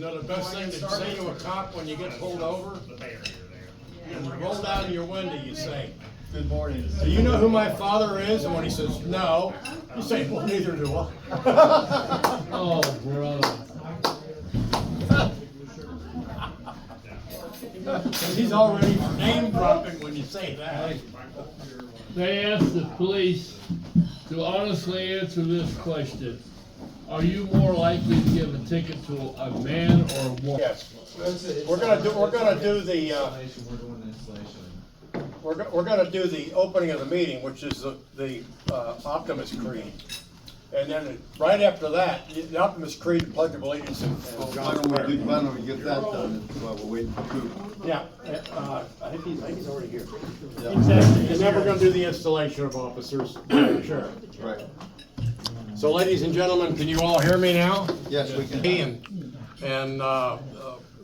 You know the best thing to say to a cop when you get pulled over? You roll down your window, you say, Good morning. "Do you know who my father is?" And when he says no, you say, "Well, neither do I." Oh, brother. He's already name dropping when you say that. They asked the police to honestly answer this question. Are you more likely to give a ticket to a man or a woman? Yes. We're gonna do the we're gonna do the opening of the meeting, which is the Optimus Creed. And then right after that, the Optimus Creed, the Pledge of Allegiance, and Why don't we get that done while we're waiting for Coop? yeah, I think he's already here. And then we're gonna do the installation of officers. Sure. Right. So, ladies and gentlemen, can you all hear me now? Yes, we can. And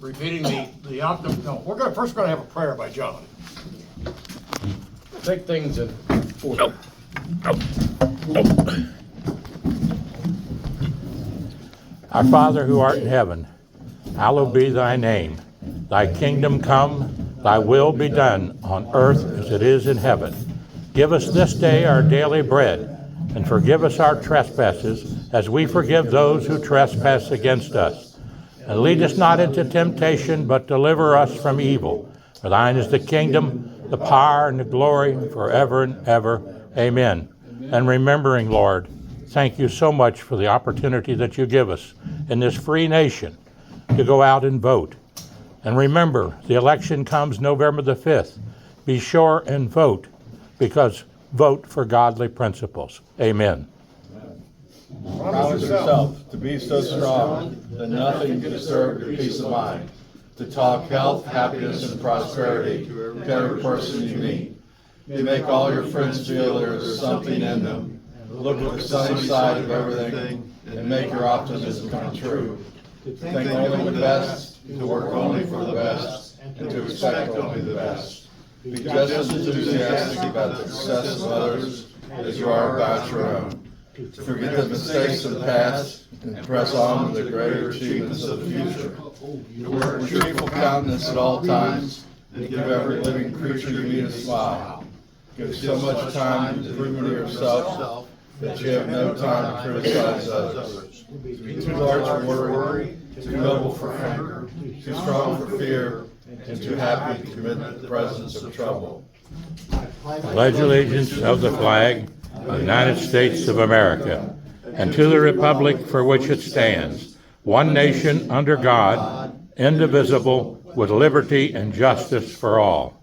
repeating the Optimus. No, we're first gonna have a prayer by John. Take things in order. Our Father who art in heaven, hallowed be thy name. Thy kingdom come, thy will be done on earth as it is in heaven. Give us this day our daily bread, and forgive us our trespasses as we forgive those who trespass against us. And lead us not into temptation, but deliver us from evil. For thine is the kingdom, the power, and the glory forever and ever. Amen. And remembering, Lord, thank you so much for the opportunity that you give us in this free nation to go out and vote. And remember, the election comes November the 5th. Be sure and vote, because vote for godly principles. Amen. Promise yourself to be so strong that nothing can disturb your peace of mind. To talk health, happiness, and prosperity to every person you meet. To make all your friends feel there is something in them. Look at the sunny side of everything and make your optimism come true. To think only the best, to work only for the best, and to expect only the best. Be just as enthusiastic about the success of others as you are about your own. Forget the mistakes of the past and press on to the greater achievements of the future. To wear a cheerful countenance at all times and give every living creature you meet a smile. Give so much time to improvement of yourself that you have no time to criticize others. To be too large for worry, too noble for anger, too strong for fear, and too happy to commit the presence of trouble. Pledge allegiance of the flag of the United States of America, and to the republic for which it stands, one nation under God, indivisible, with liberty and justice for all.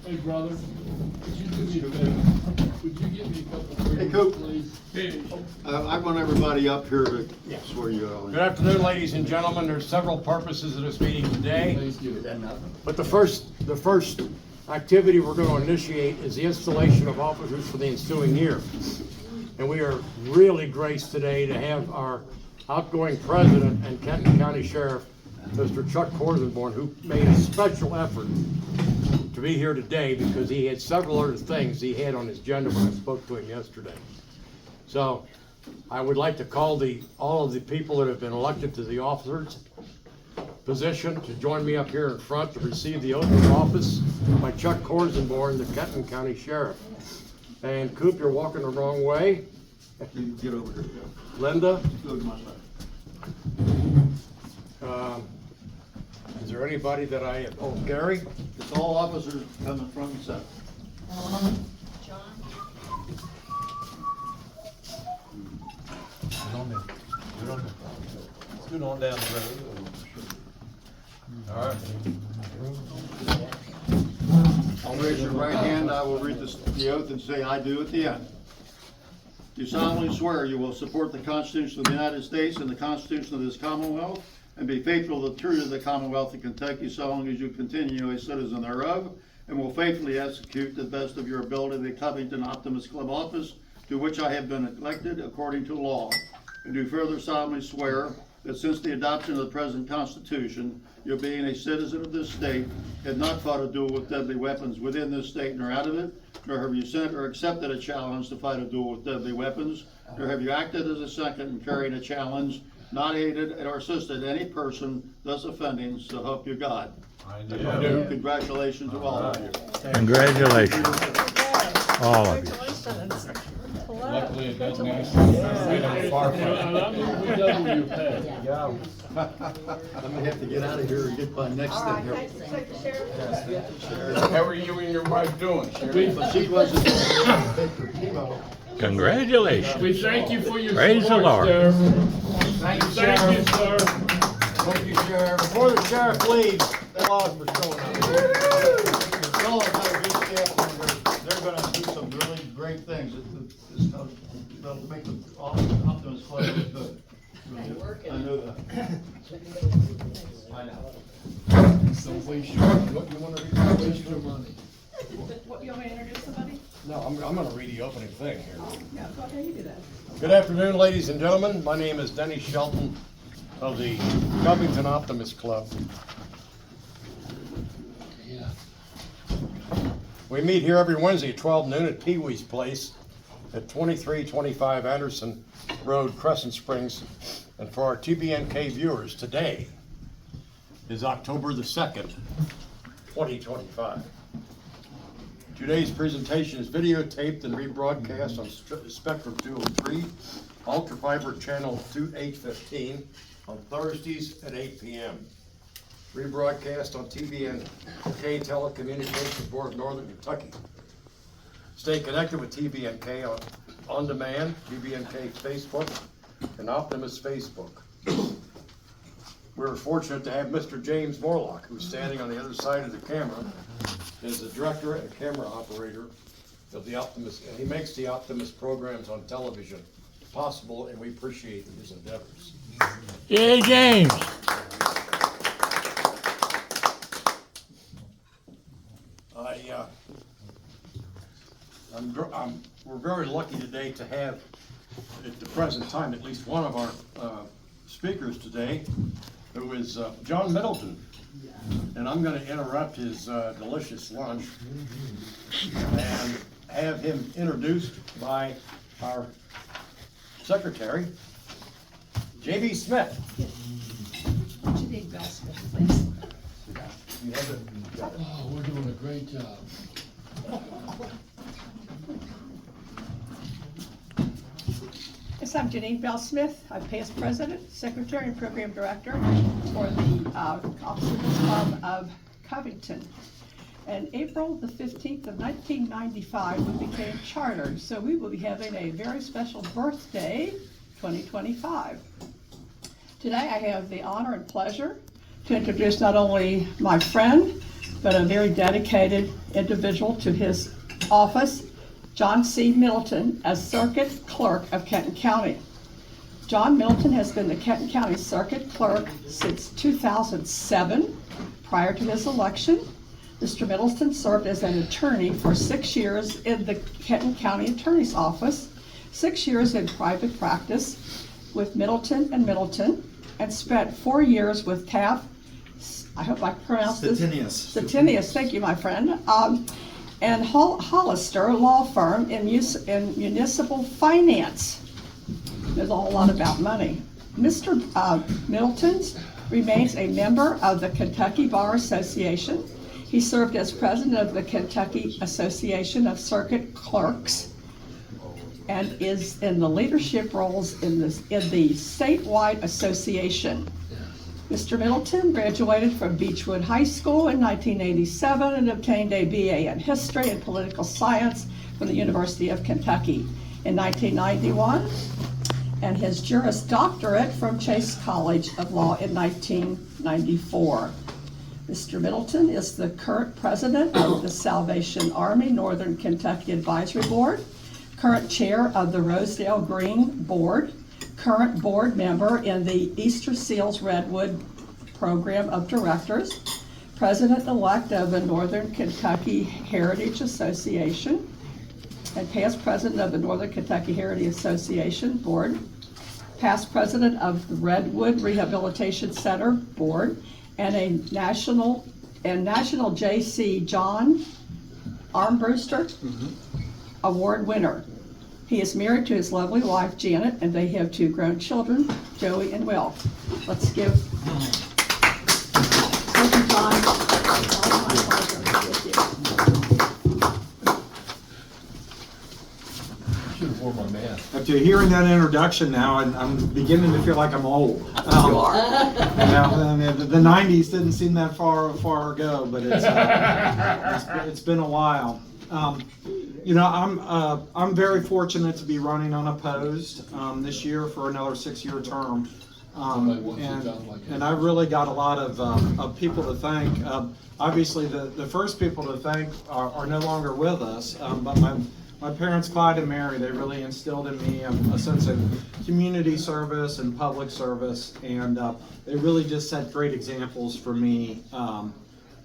Hey, brother, would you do me a favor? Would you give me a couple of Hey, Coop. please? Hey. I want everybody up here to swear you Good out. afternoon, ladies and gentlemen. There's several purposes of this meeting today. Thank you. But the first activity we're going to initiate is the installation of officers for the ensuing year. And we are really graced today to have our outgoing president and Kenton County Sheriff, Mr. Chuck Korsenborn, who made a special effort to be here today because he had several other things he had on his agenda when I spoke to him yesterday. So I would like to call all of the people that have been elected to the officers position to join me up here in front to receive the oath of office by Chuck Korsenborn, the Kenton County Sheriff. And Coop, you're walking the wrong way. Get over here. Linda, Go to my side. is there anybody that Gary? It's all officers coming front and center. Scoot on down the road. All right. I'll raise your right hand, I will read the oath and say I do at the end. Do solemnly swear you will support the Constitution of the United States and the Constitution of this Commonwealth, and be faithful to the truth of the Commonwealth of Kentucky so long as you continue a citizen thereof, and will faithfully execute to the best of your ability the Covington Optimus Club office to which I have been elected according to law. And do further solemnly swear that since the adoption of the present Constitution, you being a citizen of this state, have not fought a duel with deadly weapons within this state nor out of it, nor have you sent or accepted a challenge to fight a duel with deadly weapons, nor have you acted as a second in carrying a challenge not aided or assisted any person thus offending, so help you God. I Congratulations to all of you. Congratulations, all of you. Luckily, it doesn't ask. Far from it. And I'm gonna double your pay. I'm gonna have to get out of here and get my next thing here. How are you and your wife doing, Sheriff? But she wasn't. Congratulations. We thank you for your Praise the support, Lord. Sheriff. Thank you, Thank you, sir. Thank you, Sheriff. Before the sheriff leaves, thank all for showing up. Y'all have got a good staff member. They're gonna do some really great things. They'll make the Optimus Club look good. I know that. I know. Don't waste your, what you wanna do, don't waste your money. What, you want me to introduce somebody? No, I'm gonna read the opening thing here. Yeah, go ahead, you do that. Good afternoon, ladies and gentlemen. My name is Denny Shelton of the Covington Optimist Club. Yeah. We meet here every Wednesday at 12 noon at Pee Wee's Place at 2325 Anderson Road, Crescent Springs. And for our TBNK viewers, today is October the 2nd, 2025. Today's presentation is videotaped and rebroadcast on Spectrum 203, Ultrafiber Channel 2815 on Thursdays at 8 p.m. Rebroadcast on TBNK Telecommunications Board of Northern Kentucky. Stay connected with TBNK on demand, TBNK Facebook, and Optimus Facebook. We're fortunate to have Mr. James Morlock, who's standing on the other side of the camera, is the director and camera operator of the Optimus, and he makes the Optimus programs on television possible, and we appreciate his endeavors. Yay, James. We're very lucky today to have, at the present time, at least one of our speakers today, who is John Middleton. And I'm going to interrupt his delicious lunch and have him introduced by our secretary, J.B. Smith. What you need, Bill Smith, please? You have it? Oh, we're doing a great job. Yes, I'm Janine Bell Smith. I'm past president, secretary, and program director for the Optimist Club of Covington. And April the 15th of 1995, we became chartered, so we will be having a very special birthday, 2025. Today, I have the honor and pleasure to introduce not only my friend, but a very dedicated individual to his office, John C. Middleton, as Circuit Clerk of Kenton County. John Middleton has been the Kenton County Circuit Clerk since 2007. Prior to his election, Mr. Middleton served as an attorney for 6 years in the Kenton County Attorney's Office, 6 years in private practice with Middleton and Middleton, and spent 4 years with Taft, I hope I pronounced this. Stettinius, thank you, my friend. And Hollister Law Firm in municipal finance. There's a whole lot about money. Mr. Middleton remains a member of the Kentucky Bar Association. He served as president of the Kentucky Association of Circuit Clerks and is in the leadership roles in the statewide association. Mr. Middleton graduated from Beechwood High School in 1987 and obtained a BA in History and Political Science from the University of Kentucky in 1991, and his Juris Doctorate from Chase College of Law in 1994. Mr. Middleton is the current president of the Salvation Army Northern Kentucky Advisory Board, current chair of the Rosedale Green Board, current board member in the Easter Seals Redwood Program of Directors, president-elect of the Northern Kentucky Heritage Association, and past president of the Northern Kentucky Heritage Association Board, past president of the Redwood Rehabilitation Center Board, and a national J.C. John Armbruster Award winner. He is married to his lovely wife, Janet, and they have 2 grown children, Joey and Will. Let's give Sergeant John all my pleasure with you. Should have worn my mask. After hearing that introduction now, I'm beginning to feel like I'm old. You are. I mean, the 90s didn't seem that far ago, but it's been a while. You know, I'm very fortunate to be running unopposed this year for another 6-year term. And I've really got a lot of people to thank. Obviously, the first people to thank are no longer with us, but my parents, Clyde and Mary, they really instilled in me a sense of community service and public service, and they really just set great examples for me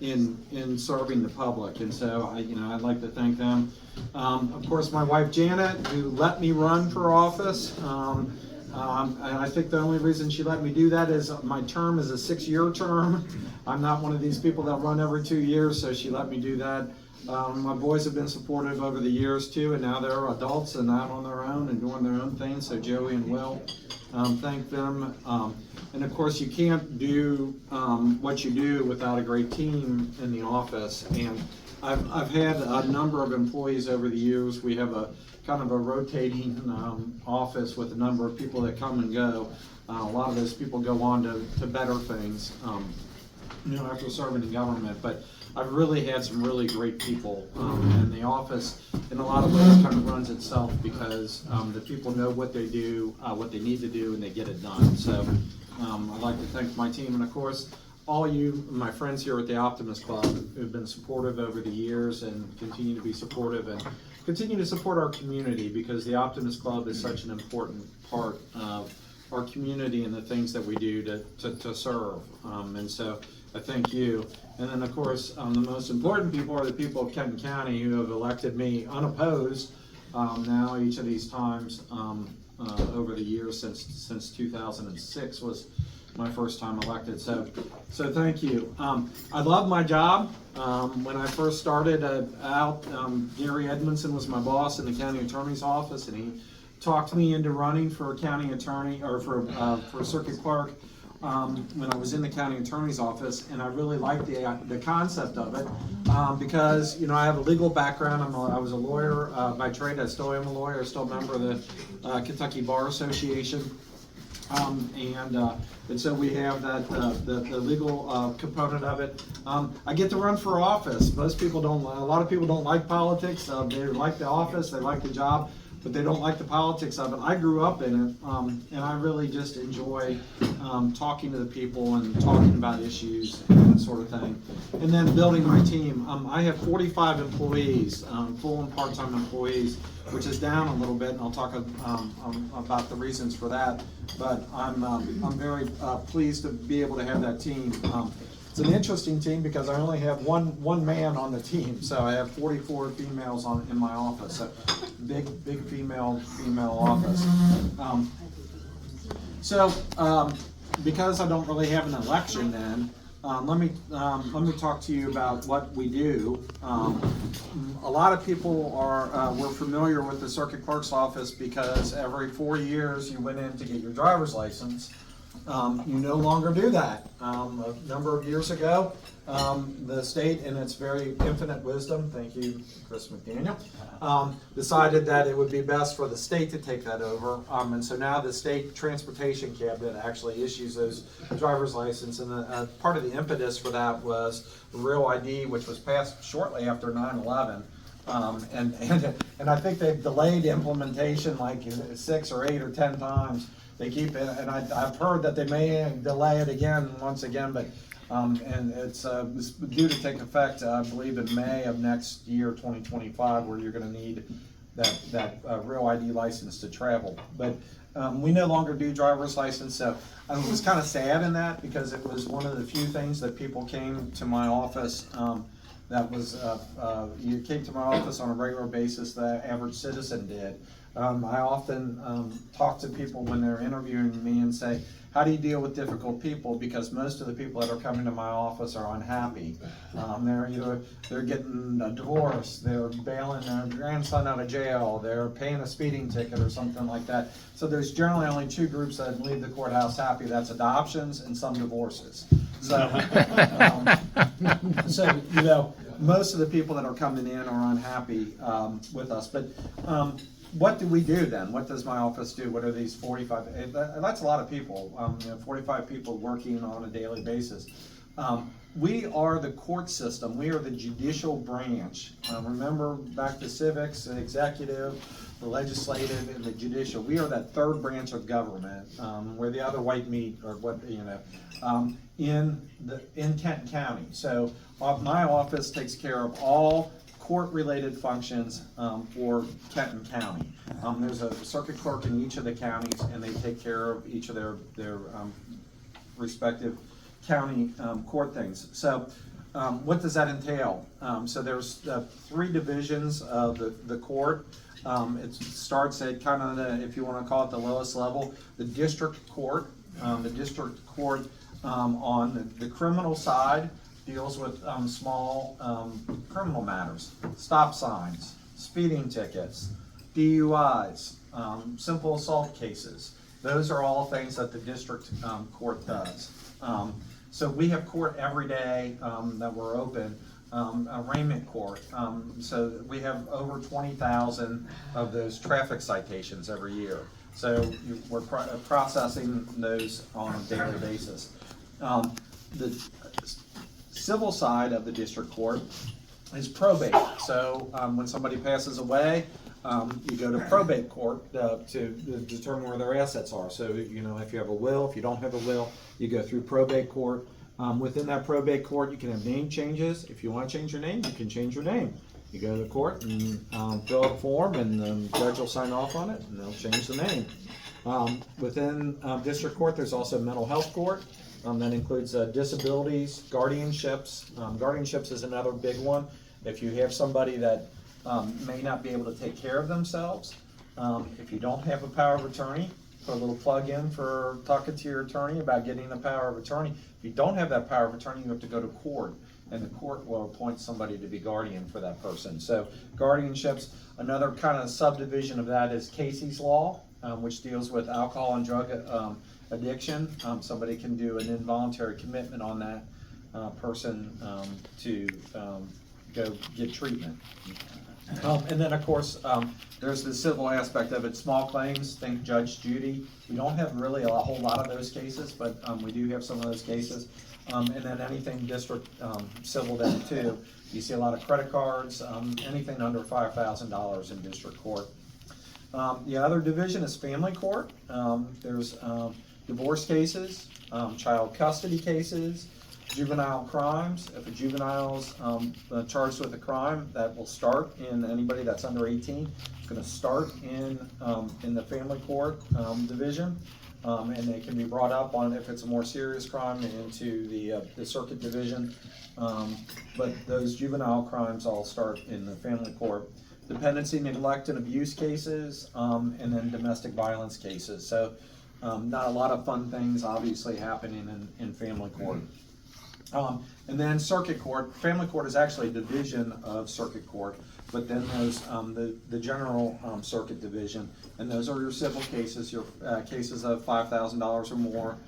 in serving the public. And so, I'd like to thank them. Of course, my wife Janet, who let me run for office. And I think the only reason she let me do that is my term is a 6-year term. I'm not one of these people that run every 2 years, so she let me do that. My boys have been supportive over the years too, and now they're adults and out on their own and doing their own thing. So Joey and Will, thank them. And of course, you can't do what you do without a great team in the office. And I've had a number of employees over the years. We have a kind of a rotating office with a number of people that come and go. A lot of those people go on to better things, after serving in government. But I've really had some really great people, and the office in a lot of ways kind of runs itself because the people know what they do, what they need to do, and they get it done. So I'd like to thank my team, and of course all you, my friends here at the Optimist Club, who've been supportive over the years and continue to be supportive and continue to support our community, because the Optimist Club is such an important part of our community and the things that we do to serve. And so I thank you. And then, of course, the most important people are the people of Kenton County who have elected me unopposed now each of these times over the years since 2006 was my first time elected. So thank you. I love my job. When I first started out, Gary Edmondson was my boss in the county attorney's office, and he talked me into running for county attorney or for circuit clerk when I was in the county attorney's office, and I really liked the concept of it because I have a legal background. I was a lawyer by trade. I still am a lawyer. I'm still a member of the Kentucky Bar Association. And so we have that the legal component of it. I get to run for office. Most people don't. A lot of people don't like politics. They like the office. They like the job, but they don't like the politics of it. I grew up in it, and I really just enjoy talking to the people and talking about issues and that sort of thing. And then building my team. I have 45 employees, full and part-time employees, which is down a little bit, and I'll talk about the reasons for that. But I'm very pleased to be able to have that team. It's an interesting team because I only have one man on the team, so I have 44 females in my office. So big female office. Because I don't really have an election then, let me talk to you about what we do. A lot of people were familiar with the circuit clerk's office because every 4 years you went in to get your driver's license. You no longer do that. A number of years ago, the state, in its very infinite wisdom, thank you, Chris McDaniel, decided that it would be best for the state to take that over. And so now the state transportation cabinet actually issues those driver's license. And part of the impetus for that was Real ID, which was passed shortly after 9/11. And I think they've delayed implementation like 6 or 8 or 10 times. They keep it, and I've heard that they may delay it once again, but and it's due to take effect, I believe, in May of next year, 2025, where you're going to need that Real ID license to travel. But we no longer do driver's license, so I was kind of sad in that because it was one of the few things that people came to my office. That was you came to my office on a regular basis. The average citizen did. I often talk to people when they're interviewing me and say, how do you deal with difficult people? Because most of the people that are coming to my office are unhappy. They're getting a divorce, they're bailing their grandson out of jail, they're paying a speeding ticket or something like that. So there's generally only two groups that leave the courthouse happy. That's adoptions and some divorces. So, most of the people that are coming in are unhappy with us. But what do we do then? What does my office do? What are these 45? That's a lot of people. 45 people working on a daily basis. We are the court system. We are the judicial branch. Remember back to civics, the executive, the legislative, and the judicial. We are that third branch of government, where the other white meat, or what in Kenton County. So my office takes care of all court-related functions for Kenton County. There's a circuit clerk in each of the counties, and they take care of each of their respective county court things. So what does that entail? So there's 3 divisions of the court. It starts at kind of the, if you want to call it the lowest level, the district court. The district court on the criminal side deals with small criminal matters, stop signs, speeding tickets, DUIs, simple assault cases. Those are all things that the district court does. So we have court every day that we're open, arraignment court. So we have over 20,000 of those traffic citations every year. So we're processing those on a daily basis. The civil side of the district court is probate. So when somebody passes away, you go to probate court to determine where their assets are. So if you have a will, if you don't have a will, you go through probate court. Within that probate court, you can have name changes. If you want to change your name, you can change your name. You go to the court and fill out a form, and the judge will sign off on it, and they'll change the name. Within district court, there's also mental health court. That includes disabilities, guardianships. Guardianships is another big one. If you have somebody that may not be able to take care of themselves, if you don't have a power of attorney, put a little plug in for talking to your attorney about getting the power of attorney. If you don't have that power of attorney, you have to go to court, and the court will appoint somebody to be guardian for that person. So guardianships, another kind of subdivision of that is Casey's Law, which deals with alcohol and drug addiction. Somebody can do an involuntary commitment on that person to go get treatment. And then of course, there's the civil aspect of it. Small claims, think Judge Judy. We don't have really a whole lot of those cases, but we do have some of those cases. And then anything district civil then too. You see a lot of credit cards, anything under $5,000 in district court. The other division is family court. There's divorce cases, child custody cases, juvenile crimes. If a juvenile's charged with a crime, that will start in anybody that's under 18. It's going to start in the family court division, and they can be brought up on, if it's a more serious crime, into the circuit division. But those juvenile crimes all start in the family court. Dependency, neglect, and abuse cases, and then domestic violence cases. So not a lot of fun things obviously happening in family court. And then circuit court. Family court is actually a division of circuit court, but then there's the general circuit division, and those are your civil cases, your cases of $5,000 or more.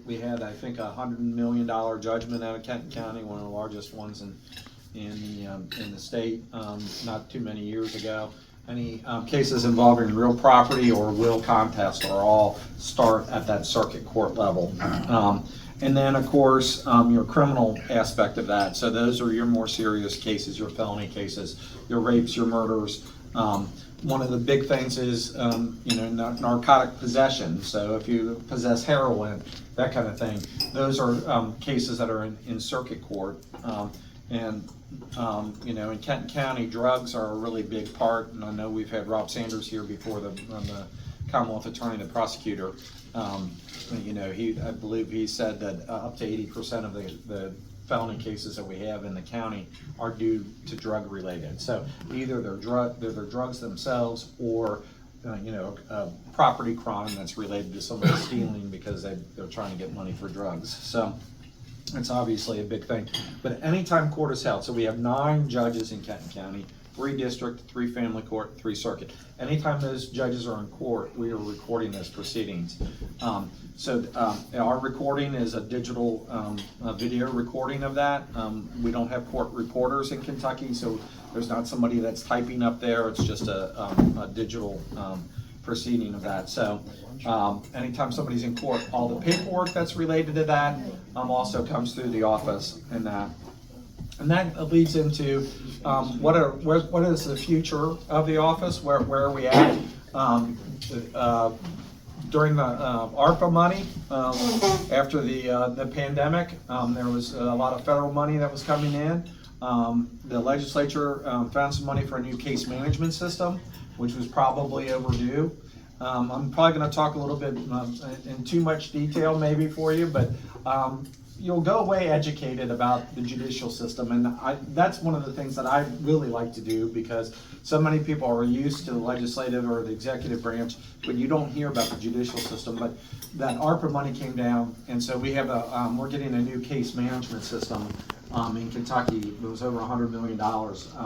We had, I think, a $100 million judgment out of Kenton County, one of the largest ones in the state, not too many years ago. Any cases involving real property or will contest are all start at that circuit court level. And then, of course, your criminal aspect of that. So those are your more serious cases, your felony cases, your rapes, your murders. One of the big things is, narcotic possession. So if you possess heroin, that kind of thing, those are cases that are in circuit court. In Kenton County, drugs are a really big part, and I know we've had Rob Sanders here before, the Commonwealth Attorney, the prosecutor. I believe he said that up to 80% of the felony cases that we have in the county are due to drug related. So either they're drugs themselves, or property crime that's related to somebody stealing because they're trying to get money for drugs. So it's obviously a big thing. But anytime court is held, so we have 9 judges in Kenton County, 3 district, 3 family court, 3 circuit. Anytime those judges are in court, we are recording those proceedings. Our recording is a digital video recording of that. We don't have court reporters in Kentucky, so there's not somebody that's typing up there. It's just a digital proceeding of that. So anytime somebody's in court, all the paperwork that's related to that also comes through the office and that. And that leads into what is the future of the office? Where are we at? During the ARPA money, after the pandemic, there was a lot of federal money that was coming in. The legislature found some money for a new case management system, which was probably overdue. I'm probably going to talk a little bit in too much detail maybe for you, but you'll go away educated about the judicial system, and that's one of the things that I really like to do, because so many people are used to the legislative or the executive branch, but you don't hear about the judicial system. But that ARPA money came down, and so we have we're getting a new case management system in Kentucky. It was over $100 million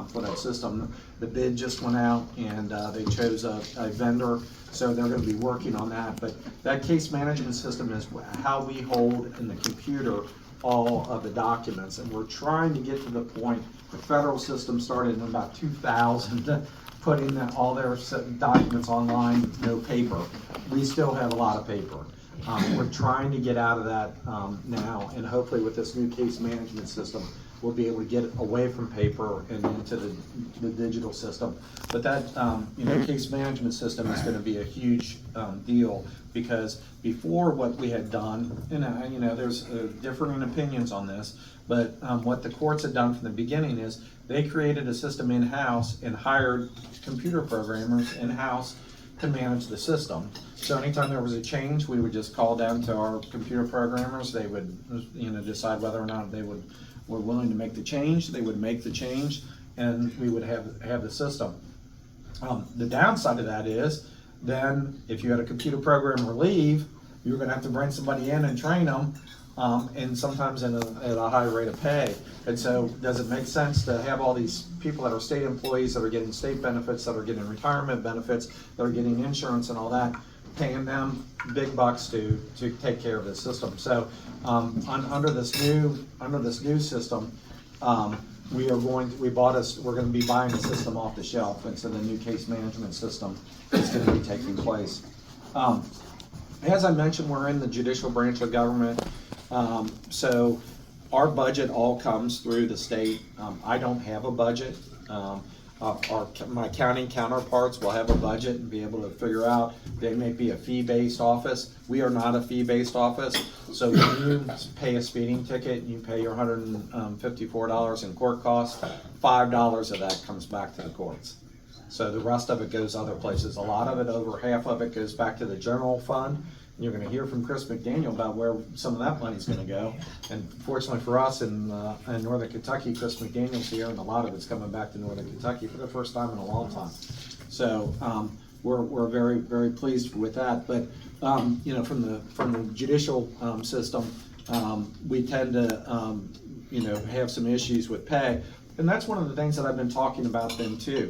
for that system. The bid just went out, and they chose a vendor, so they're going to be working on that. But that case management system is how we hold in the computer all of the documents, and we're trying to get to the point. The federal system started in about 2000, putting all their documents online, no paper. We still have a lot of paper. We're trying to get out of that now, and hopefully with this new case management system, we'll be able to get away from paper and into the digital system. But that case management system is going to be a huge deal, because before what we had done, there's differing opinions on this, but what the courts had done from the beginning is they created a system in-house and hired computer programmers in-house to manage the system. So anytime there was a change, we would just call down to our computer programmers. They would decide whether or not they were willing to make the change. They would make the change, and we would have the system. The downside of that is, then if you had a computer programmer leave, you were going to have to bring somebody in and train them, and sometimes at a high rate of pay. And so does it make sense to have all these people that are state employees, that are getting state benefits, that are getting retirement benefits, that are getting insurance and all that, paying them big bucks to take care of this system? So under this new system, we're going to be buying the system off the shelf, and so the new case management system is going to be taking place. As I mentioned, we're in the judicial branch of government, so our budget all comes through the state. I don't have a budget. My county counterparts will have a budget and be able to figure out. They may be a fee-based office. We are not a fee-based office. So when you pay a speeding ticket, you pay your $154 in court costs. $5 of that comes back to the courts. So the rest of it goes other places. A lot of it, over half of it, goes back to the general fund. You're going to hear from Chris McDaniel about where some of that money's going to go. And fortunately for us in Northern Kentucky, Chris McDaniel's here, and a lot of it's coming back to Northern Kentucky for the first time in a long time. So we're very, very pleased with that. But from the judicial system, we tend to have some issues with pay, and that's one of the things that I've been talking about then too.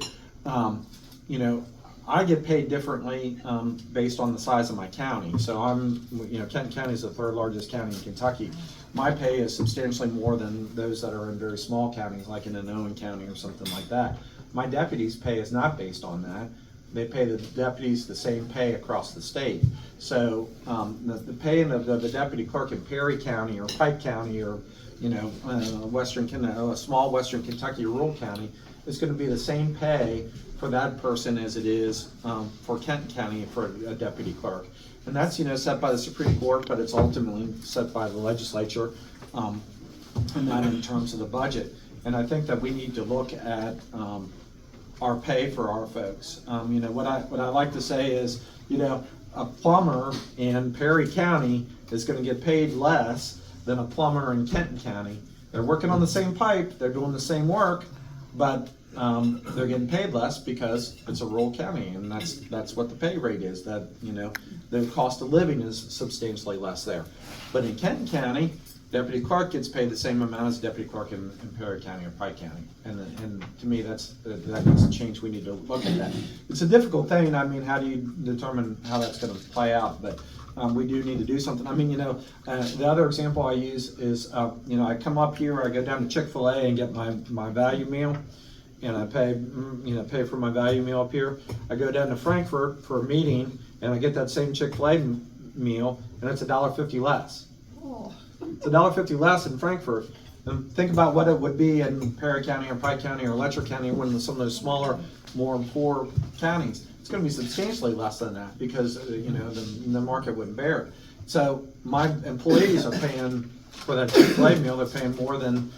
I get paid differently based on the size of my county. So Kenton County is the 3rd largest county in Kentucky. My pay is substantially more than those that are in very small counties, like in Owen County or something like that. My deputies' pay is not based on that. They pay the deputies the same pay across the state. So the pay of the deputy clerk in Perry County or Pike County or a small Western Kentucky rural county is going to be the same pay for that person as it is for Kenton County for a deputy clerk. And that's set by the Supreme Court, but it's ultimately set by the legislature, and not in terms of the budget. And I think that we need to look at our pay for our folks. What I like to say is, a plumber in Perry County is going to get paid less than a plumber in Kenton County. They're working on the same pipe, they're doing the same work, but they're getting paid less because it's a rural county, and that's what the pay rate is. That, you know, the cost of living is substantially less there. But in Kenton County, deputy clerk gets paid the same amount as deputy clerk in Perry County or Pike County, and to me that needs to change. We need to look at that. It's a difficult thing. I mean, how do you determine how that's going to play out? But we do need to do something. I mean, you know, the other example I use is, you know, I come up here, I go down to Chick-fil-A and get my value meal, and I pay for my value meal up here. I go down to Frankfurt for a meeting, and I get that same Chick-fil-A meal, and it's $1.50 less. Oh. It's $1.50 less in Frankfurt. And think about what it would be in Perry County or Pike County or Letcher County, one of some of those smaller, more poor counties. It's going to be substantially less than that because you know, the market wouldn't bear it. So my employees are paying for that Chick-fil-A meal. They're paying more than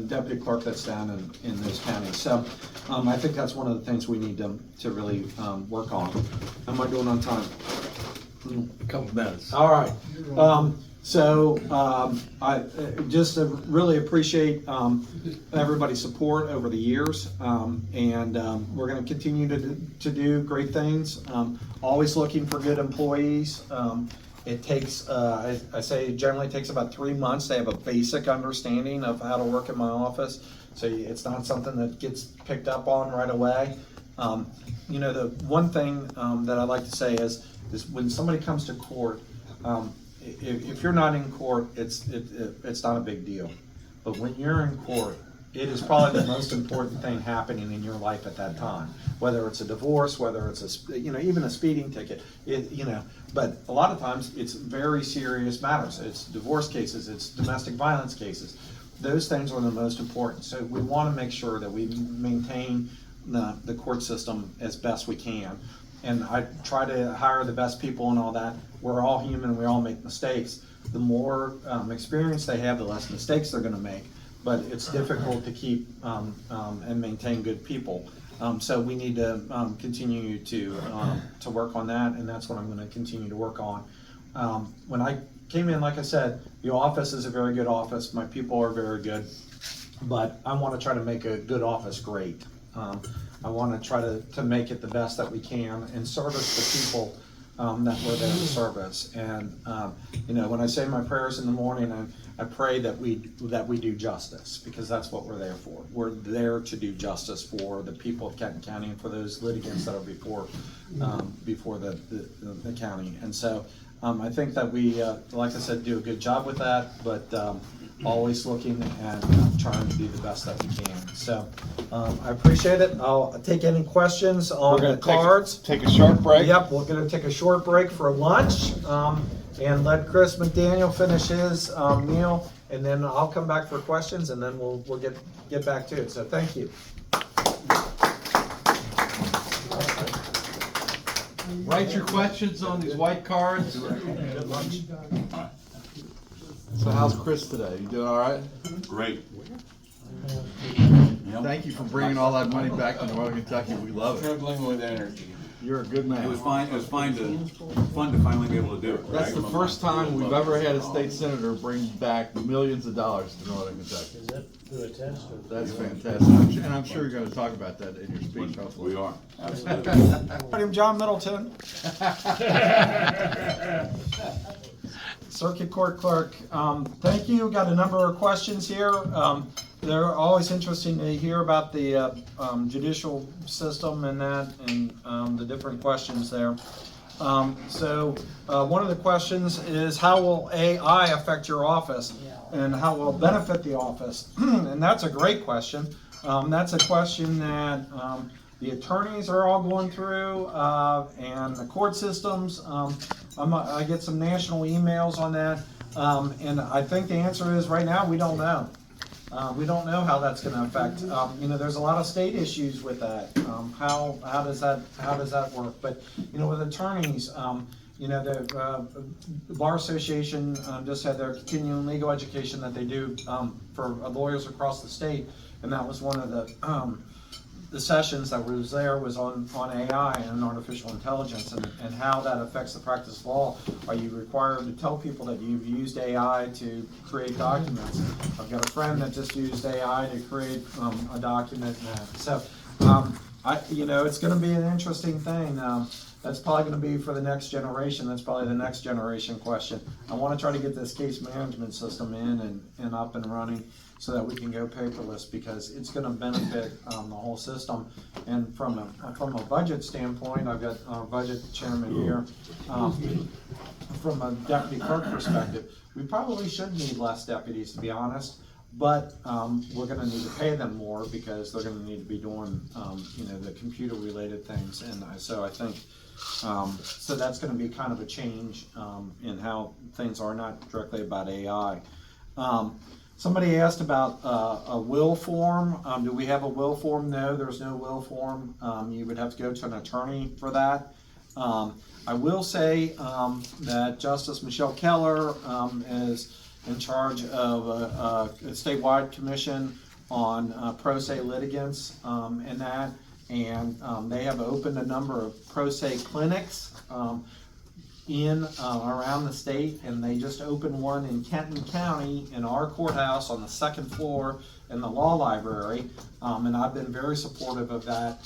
deputy clerk that's down in those counties. So I think that's one of the things we need to really work on. How am I doing on time? A couple minutes. All right. I just really appreciate everybody's support over the years, and we're going to continue to do great things. Always looking for good employees. It takes, I say, generally takes about 3 months to have a basic understanding of how to work in my office. So it's not something that gets picked up on right away. You know, the one thing that I like to say is when somebody comes to court. If you're not in court, it's not a big deal. But when you're in court, it is probably the most important thing happening in your life at that time. Whether it's a divorce, whether it's even a speeding ticket, But a lot of times it's very serious matters. It's divorce cases, it's domestic violence cases. Those things are the most important. So we want to make sure that we maintain the court system as best we can. And I try to hire the best people and all that. We're all human, we all make mistakes. The more experience they have, the less mistakes they're going to make. But it's difficult to keep and maintain good people. So we need to continue to work on that, and that's what I'm going to continue to work on. When I came in, like I said, the office is a very good office. My people are very good, but I want to try to make a good office great. I want to try to make it the best that we can and service the people that we're there to service. And when I say my prayers in the morning, I pray that we do justice, because that's what we're there for. We're there to do justice for the people of Kenton County and for those litigants that are before the county. And so I think that we, like I said, do a good job with that, but always looking and trying to do the best that we can. So I appreciate it. I'll take any questions on the cards. Take a short break. Yep, we're going to take a short break for lunch and let Chris McDaniel finish his meal, and then I'll come back for questions, and then we'll get back to it. So thank you. Write your questions on these white cards. So how's Chris today? You doing all right? Great. Thank you for bringing all that money back to Northern Kentucky. We love it. Struggling with energy. You're a good man. It was fun to finally be able to do it. That's the first time we've ever had a state senator bring back millions of dollars to Northern Kentucky. Is that through a test? That's fantastic. And I'm sure you're going to talk about that in your speech, hopefully. We are. Absolutely. I'm John Middleton, Circuit Court Clerk. Thank you. Got a number of questions here. They're always interesting to hear about the judicial system and that, and the different questions there. So one of the questions is, how will AI affect your office, and how will it benefit the office? And that's a great question. That's a question that the attorneys are all going through, and the court systems. I get some national emails on that, and I think the answer is, right now we don't know. We don't know how that's going to affect. There's a lot of state issues with that. How does that work? But with attorneys, the Bar Association just had their continuing legal education that they do for lawyers across the state, and that was one of the the sessions that was there was on AI and artificial intelligence and how that affects the practice of law. Are you required to tell people that you've used AI to create documents? I've got a friend that just used AI to create a document. So, it's going to be an interesting thing. That's probably going to be for the next generation. That's probably the next generation question. I want to try to get this case management system in and up and running so that we can go paperless, because it's going to benefit the whole system. And from a budget standpoint, I've got our budget chairman here. From a deputy clerk perspective, we probably should need less deputies, to be honest. But we're going to need to pay them more because they're going to need to be doing, the computer-related things. And so I think, so that's going to be kind of a change in how things are, not directly about AI. Somebody asked about a will form. Do we have a will form? No, there's no will form. You would have to go to an attorney for that. I will say that Justice Michelle Keller is in charge of a statewide commission on pro se litigants and that. And they have opened a number of pro se clinics around the state, and they just opened one in Kenton County in our courthouse on the second floor in the law library, and I've been very supportive of that.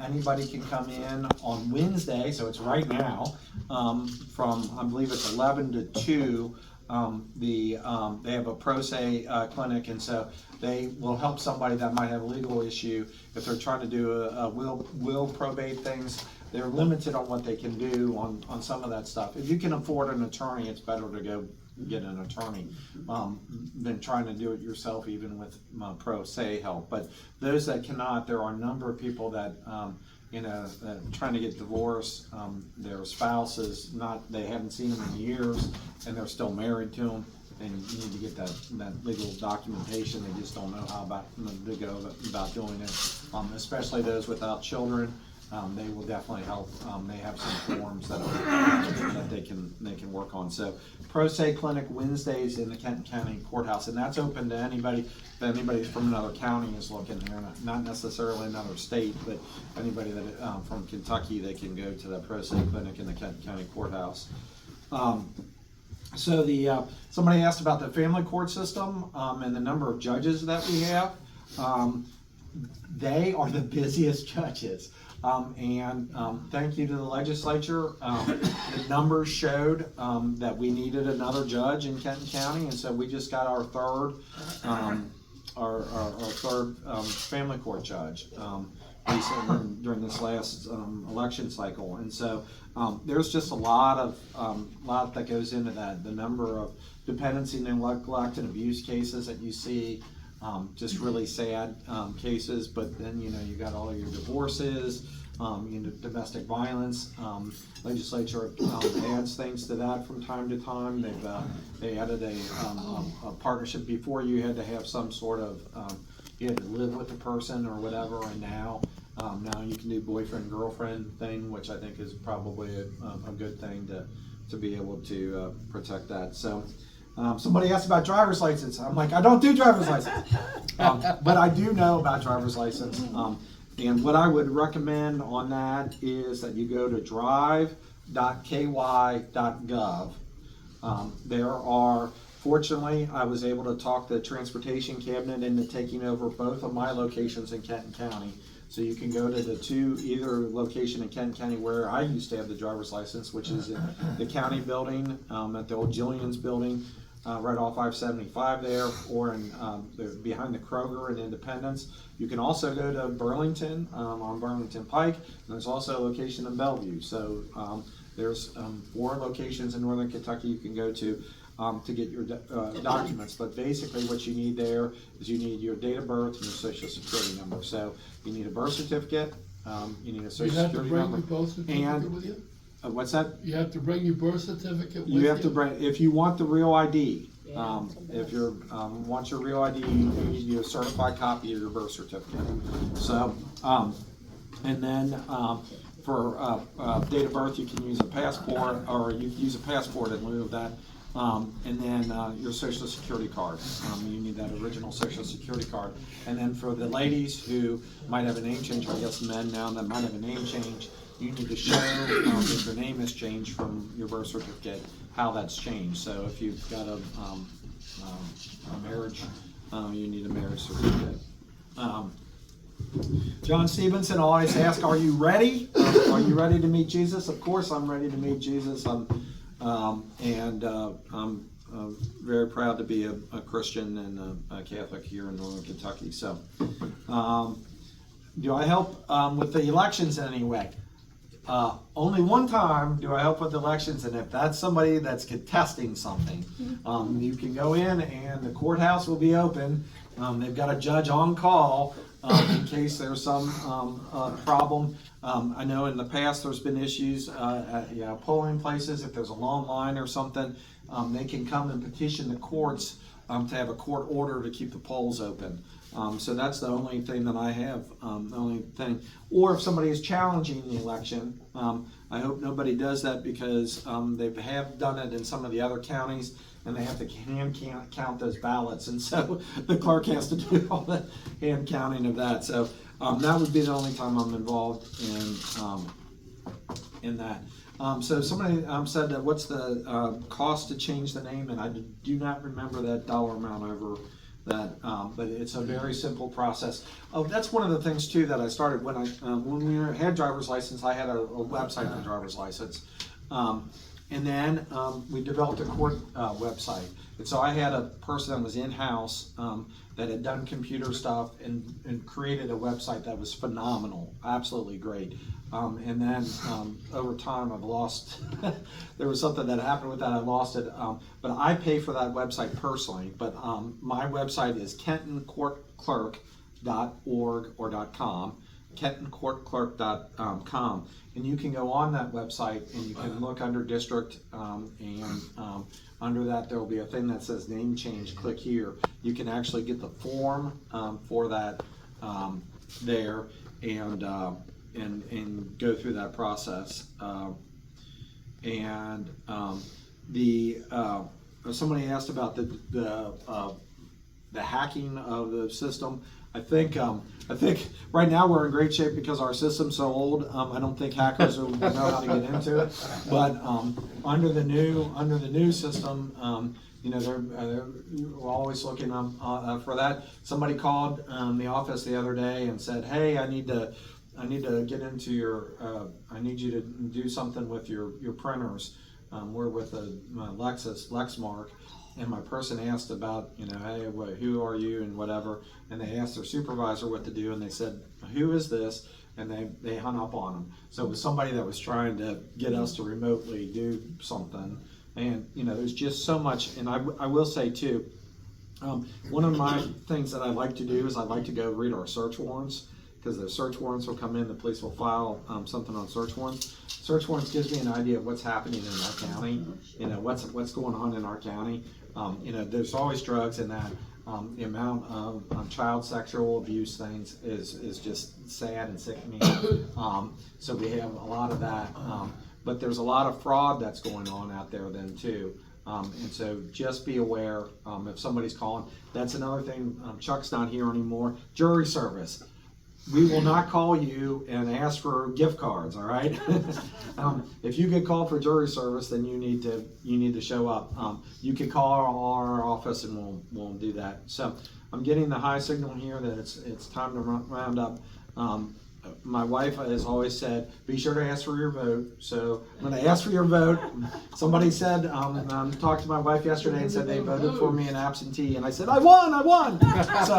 Anybody can come in on Wednesday, so it's right now, from I believe it's 11 to 2. They have a pro se clinic, and so they will help somebody that might have a legal issue if they're trying to do a will probate things. They're limited on what they can do on some of that stuff. If you can afford an attorney, it's better to go get an attorney than trying to do it yourself, even with pro se help. But those that cannot, there are a number of people that trying to get divorced, their spouse is they haven't seen them in years, and they're still married to them, and you need to get that legal documentation. They just don't know how to go about doing it, especially those without children. They will definitely help. They have some forms that they can work on. So, Pro Se Clinic Wednesdays in the Kenton County Courthouse, and that's open to anybody. If anybody from another county is looking here, not necessarily another state, but anybody that from Kentucky, they can go to the Pro Se Clinic in the Kenton County Courthouse. So somebody asked about the family court system and the number of judges that we have. They are the busiest judges. Thank you to the legislature. The numbers showed that we needed another judge in Kenton County, and so we just got our third family court judge recently during this last election cycle. And so there's just a lot that goes into that. The number of dependency, neglect, and abuse cases that you see. Just really sad cases, but then you got all your divorces, domestic violence. Legislature adds things to that from time to time. They added a partnership. Before you had to have some sort of you had to live with the person or whatever, and now you can do boyfriend girlfriend thing, which I think is probably a good thing to be able to protect that. So. Somebody asked about driver's license. I'm like, I don't do driver's license. But I do know about driver's license. And what I would recommend on that is that you go to drive.ky.gov. Fortunately, I was able to talk the transportation cabinet into taking over both of my locations in Kenton County. So you can go to either location in Kenton County where I used to have the driver's license, which is in the county building, at the old Jillian's building, right off 575 there, or behind the Kroger in Independence. You can also go to Burlington, on Burlington Pike, and there's also a location in Bellevue. So there's 4 locations in Northern Kentucky you can go to get your documents. But basically what you need there is you need your date of birth and your social security number. So you need a birth certificate, you need a social security number. You have to bring your birth certificate with you? What's that? You have to bring your birth certificate with you? You have to bring, if you want the real ID, if you want your real ID, you need a certified copy of your birth certificate. So, and then for date of birth, you can use a passport, or you can use a passport in lieu of that. And then your social security card. You need that original social security card. And then for the ladies who might have a name change, or I guess men now that might have a name change, you need to show that your name has changed from your birth certificate, how that's changed. So if you've got a marriage, you need a marriage certificate. John Stephenson always asks, are you ready? Are you ready to meet Jesus? Of course I'm ready to meet Jesus. I'm very proud to be a Christian and a Catholic here in Northern Kentucky. So, do I help with the elections in any way? Only one time do I help with elections, and if that's somebody that's contesting something, you can go in and the courthouse will be open. They've got a judge on call in case there's some problem. I know in the past there's been issues at polling places. If there's a long line or something, they can come and petition the courts to have a court order to keep the polls open. So that's the only thing that I have, the only thing. Or if somebody is challenging the election, I hope nobody does that, because they have done it in some of the other counties, and they have to hand count those ballots, and so the clerk has to do all the hand counting of that. So that would be the only time I'm involved in that. So somebody said that what's the cost to change the name, and I do not remember that dollar amount over that, but it's a very simple process. Oh, that's one of the things too that I started when we had driver's license. I had a website for driver's license, and then we developed a court website. And so I had a person that was in-house that had done computer stuff and created a website that was phenomenal, absolutely great. And then over time I've lost, there was something that happened with that, I lost it. But I pay for that website personally. But my website is kentoncourtclerk.org or .com, kentoncourtclerk.com. And you can go on that website and you can look under district, and under that there will be a thing that says name change. Click here. You can actually get the form for that there, and go through that process. Somebody asked about the hacking of the system. I think right now we're in great shape because our system's so old. I don't think hackers will know how to get into it. But under the new system, they're always looking for that. Somebody called the office the other day and said, "Hey, I need to get into your. I need you to do something with your printers. We're with a Lexmark." And my person asked about, hey, who are you and whatever, and they asked their supervisor what to do, and they said, who is this? And they hung up on them. So it was somebody that was trying to get us to remotely do something. And there's just so much. And I will say too, one of my things that I like to do is I like to go read our search warrants, because the search warrants will come in, the police will file something on search warrants. Search warrants gives me an idea of what's happening in our county, what's going on in our county. There's always drugs in that. The amount of child sexual abuse things is just sad and sickening. So we have a lot of that. But there's a lot of fraud that's going on out there then too. And so just be aware if somebody's calling. That's another thing. Chuck's not here anymore. Jury service. We will not call you and ask for gift cards, all right? If you get called for jury service, then you need to show up. You can call our office and we'll do that. So I'm getting the high signal here that it's time to round up. My wife has always said, be sure to ask for your vote. So when I asked for your vote, somebody said, talked to my wife yesterday and said they voted for me an absentee. And I said, I won. So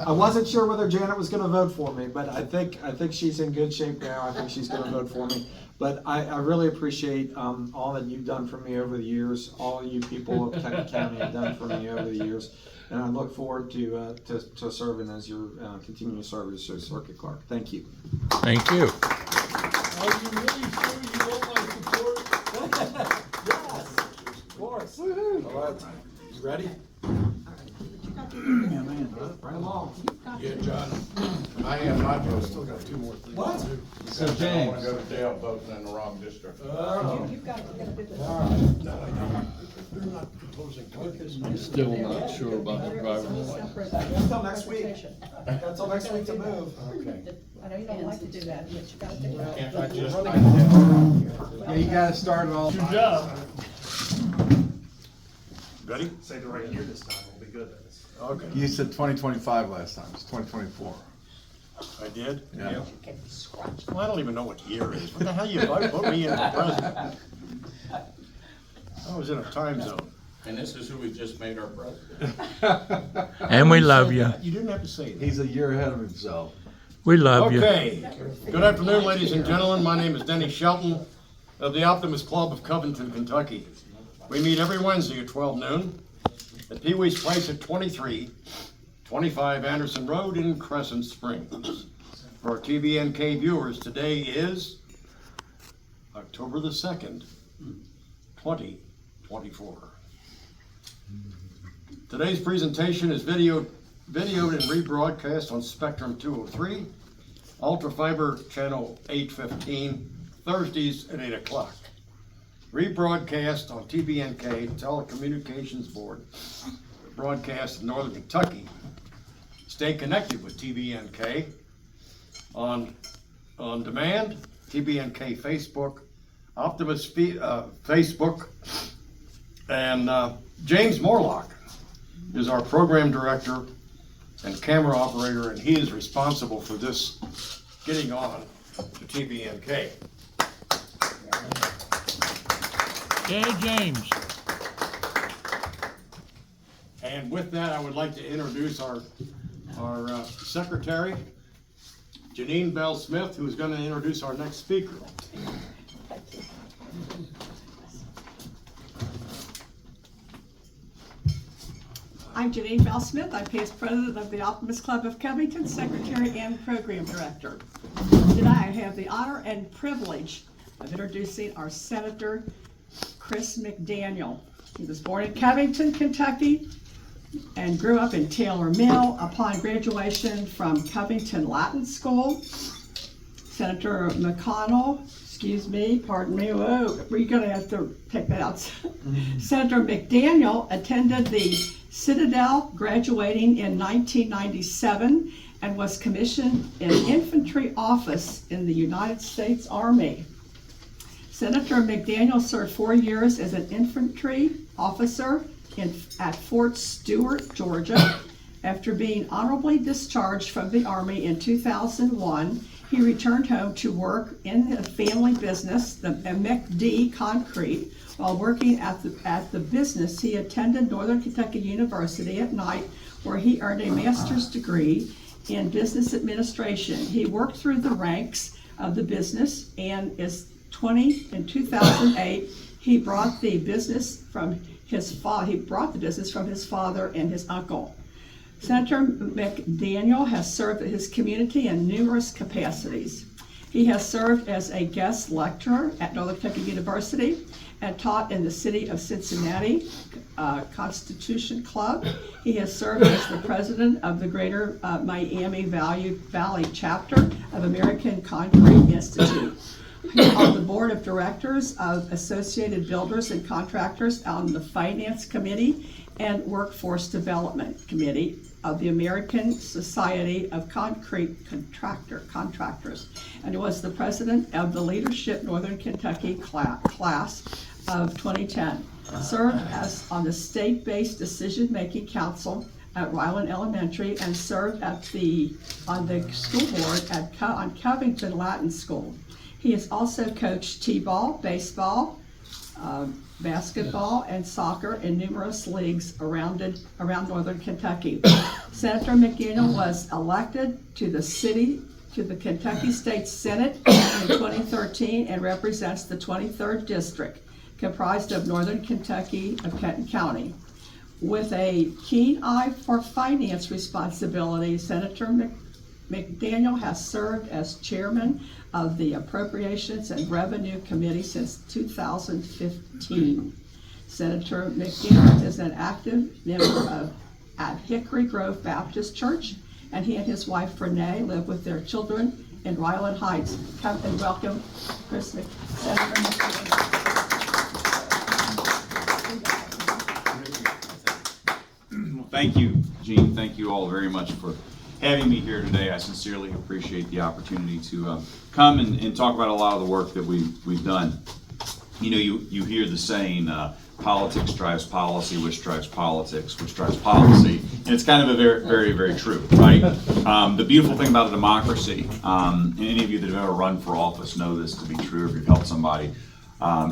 I wasn't sure whether Janet was going to vote for me, but I think she's in good shape now. I think she's going to vote for me. But I really appreciate all that you've done for me over the years. All you people of Kenton County have done for me over the years. And I look forward to serving as your continuing service as circuit clerk. Thank you. Thank you. Are you really sure you want my support? Yes, of course. Woo-hoo. All right, you ready? Yeah, man. Right along. Yeah, John. I am not, but I've still got two more things. What? So I James, wanna go to jail voting in the wrong district. You've got to do this. They're not proposing targets. I'm still not sure about the driver's license. Until next week. Until next week to move. Okay. I know you don't like to do that, but you got to do it. Can't I just? yeah, you gotta start it all. Good job. Ready? Say the right year this time, we'll be good. Okay. You said 2025 last time, it's 2024. I did? Yeah. Well, I don't even know what year it is. What the hell you put me in the president? I was in a time zone. And this is who we just made our president. And we love you. You didn't have to say that. He's a year ahead of himself. We love you. Okay, good afternoon, ladies and gentlemen. My name is Denny Shelton of the Optimist Club of Covington, Kentucky. We meet every Wednesday at 12 noon at Pee Wee's Place at 2325 Anderson Road in Crescent Springs. For our TBNK viewers, today is October the 2nd, 2024. Today's presentation is videoed and rebroadcast on Spectrum 203, Ultra Fiber Channel 815, Thursdays at 8 o'clock. Rebroadcast on TBNK, Telecommunications Board, broadcast in Northern Kentucky. Stay connected with TBNK on demand, TBNK Facebook, Optimist Facebook, and James Morlock is our program director and camera operator, and he is responsible for this getting on to TBNK. Yay, James. And with that, I would like to introduce our secretary, Janine Bell Smith, who is going to introduce our next speaker. I'm Janine Bell Smith. I'm past president of the Optimist Club of Covington, secretary and program director. Today I have the honor and privilege of introducing our Senator Chris McDaniel. He was born in Covington, Kentucky, and grew up in Taylor Mill. Upon graduation from Covington Latin School, Senator McConnell, pardon me, whoa, we're gonna have to take that out. Senator McDaniel attended the Citadel, graduating in 1997, and was commissioned in infantry office in the United States Army. Senator McDaniel served 4 years as an infantry officer at Fort Stewart, Georgia. After being honorably discharged from the Army in 2001, he returned home to work in the family business, the McD Concrete. While working at the business, he attended Northern Kentucky University at night, where he earned a master's degree in business administration. He worked through the ranks of the business, and in 2008, he brought the business from his father and his uncle. Senator McDaniel has served his community in numerous capacities. He has served as a guest lecturer at Northern Kentucky University and taught in the city of Cincinnati Constitution Club. He has served as the president of the Greater Miami Valley chapter of American Concrete Institute. He's on the board of directors of Associated Builders and Contractors, on the Finance Committee and Workforce Development Committee of the American Society of Concrete Contractors, and was the president of the Leadership Northern Kentucky class of 2010. Served as on the state-based decision-making council at Ryland Elementary, and served on the school board on Covington Latin School. He has also coached t-ball, baseball, basketball, and soccer in numerous leagues around Northern Kentucky. Senator McDaniel was elected to the Kentucky State Senate in 2013 and represents the 23rd District, comprised of Northern Kentucky of Kenton County. With a keen eye for finance responsibility, Senator McDaniel has served as chairman of the Appropriations and Revenue Committee since 2015. Senator McDaniel is an active member at Hickory Grove Baptist Church. and he and his wife Renee live with their children in Ryland Heights. Come and welcome Senator McDaniel. Thank you, Gene. Thank you all very much for having me here today. I sincerely appreciate the opportunity to come and talk about a lot of the work that we've done. You know, you hear the saying, politics drives policy, which drives politics, which drives policy. And it's kind of a very, very, very true, right? The beautiful thing about a democracy, and any of you that have ever run for office know this to be true if you've helped somebody,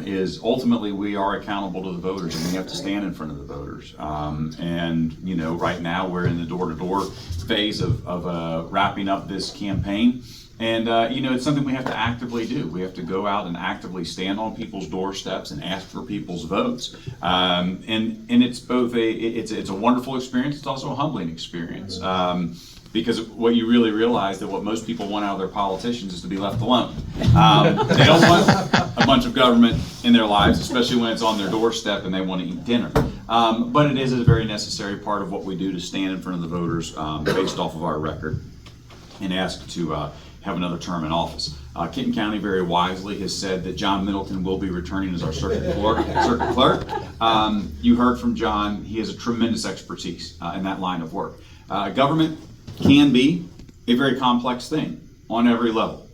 is ultimately we are accountable to the voters and we have to stand in front of the voters. And, you know, right now we're in the door-to-door phase of wrapping up this campaign. And, you know, it's something we have to actively do. We have to go out and actively stand on people's doorsteps and ask for people's votes. And it's both it's a wonderful experience. It's also a humbling experience. Because what you really realize that what most people want out of their politicians is to be left alone. They don't want a bunch of government in their lives, especially when it's on their doorstep and they want to eat dinner. But it is a very necessary part of what we do to stand in front of the voters based off of our record and ask to have another term in office. Kenton County very wisely has said that John Middleton will be returning as our circuit clerk. You heard from John. He has a tremendous expertise in that line of work. Government can be a very complex thing on every level.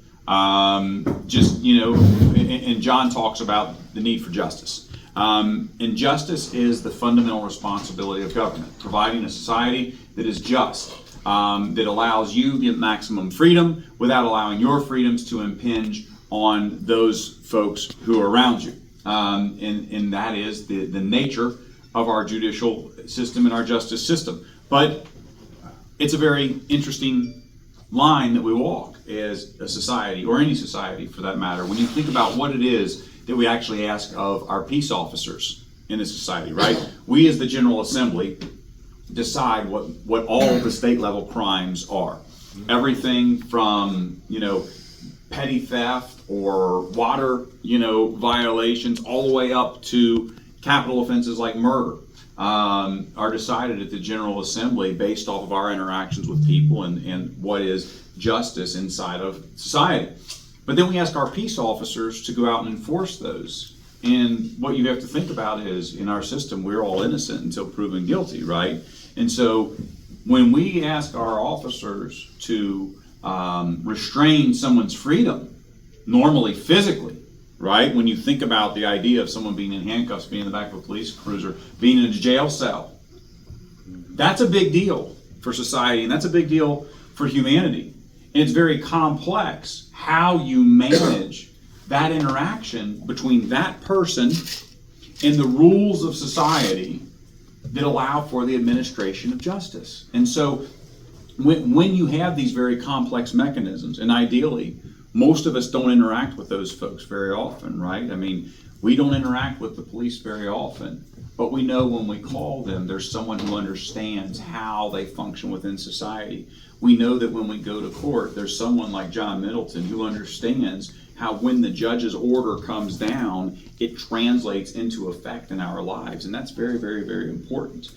Just, you know, and John talks about the need for justice. And justice is the fundamental responsibility of government, providing a society that is just, that allows you the maximum freedom without allowing your freedoms to impinge on those folks who are around you. And that is the nature of our judicial system and our justice system. But it's a very interesting line that we walk as a society, or any society for that matter, when you think about what it is that we actually ask of our peace officers in this society, right? We as the General Assembly decide what all of the state level crimes are. Everything from, you know, petty theft or water, you know, violations, all the way up to capital offenses like murder. Are decided at the General Assembly based off of our interactions with people and what is justice inside of society. But then we ask our peace officers to go out and enforce those. And what you have to think about is, in our system, we're all innocent until proven guilty, right? And so when we ask our officers to restrain someone's freedom, normally physically, right? When you think about the idea of someone being in handcuffs, being in the back of a police cruiser, being in a jail cell, that's a big deal for society, and that's a big deal for humanity. And it's very complex how you manage that interaction between that person and the rules of society that allow for the administration of justice. And so when you have these very complex mechanisms, and ideally, most of us don't interact with those folks very often, right? I mean, we don't interact with the police very often, but we know when we call them, there's someone who understands how they function within society. We know that when we go to court, there's someone like John Middleton who understands how when the judge's order comes down, it translates into effect in our lives. And that's very, very, very important.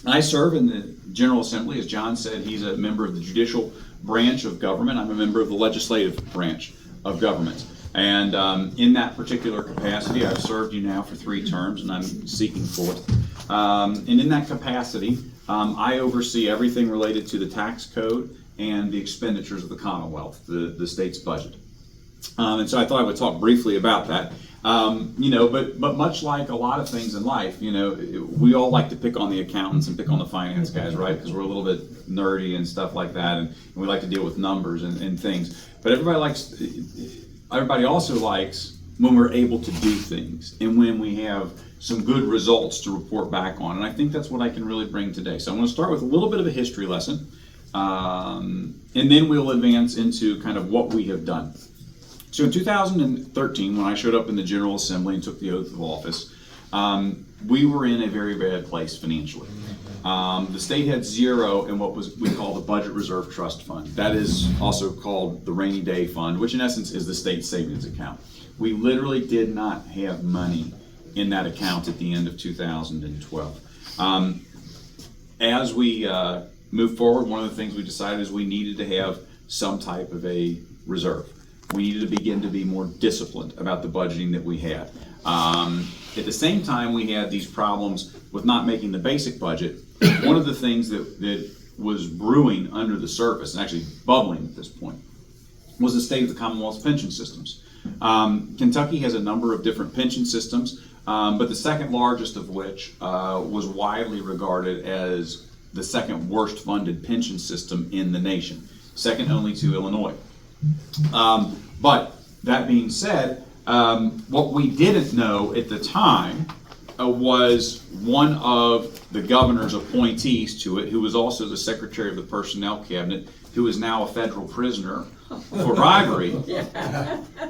I serve in the General Assembly. As John said, he's a member of the judicial branch of government. I'm a member of the legislative branch of government. And in that particular capacity, I've served you now for 3 terms, and I'm seeking 4th. And in that capacity, I oversee everything related to the tax code and the expenditures of the Commonwealth, the state's budget. And so I thought I would talk briefly about that. You know, but much like a lot of things in life, you know, we all like to pick on the accountants and pick on the finance guys, right? Because we're a little bit nerdy and stuff like that, and we like to deal with numbers and things. But everybody also likes when we're able to do things and when we have some good results to report back on. And I think that's what I can really bring today. So I'm going to start with a little bit of a history lesson, and then we'll advance into kind of what we have done. So in 2013, when I showed up in the General Assembly and took the oath of office, we were in a very bad place financially. The state had 0 in what we call the Budget Reserve Trust Fund. That is also called the Rainy Day Fund, which in essence is the state's savings account. We literally did not have money in that account at the end of 2012. As we move forward, one of the things we decided is we needed to have some type of a reserve. We needed to begin to be more disciplined about the budgeting that we had. At the same time, we had these problems with not making the basic budget. One of the things that was brewing under the surface, and actually bubbling at this point, was the state of the Commonwealth's pension systems. Kentucky has a number of different pension systems, but the second largest of which was widely regarded as the second worst funded pension system in the nation, second only to Illinois. But that being said, what we didn't know at the time was one of the governor's appointees to it, who was also the secretary of the personnel cabinet, who is now a federal prisoner for bribery,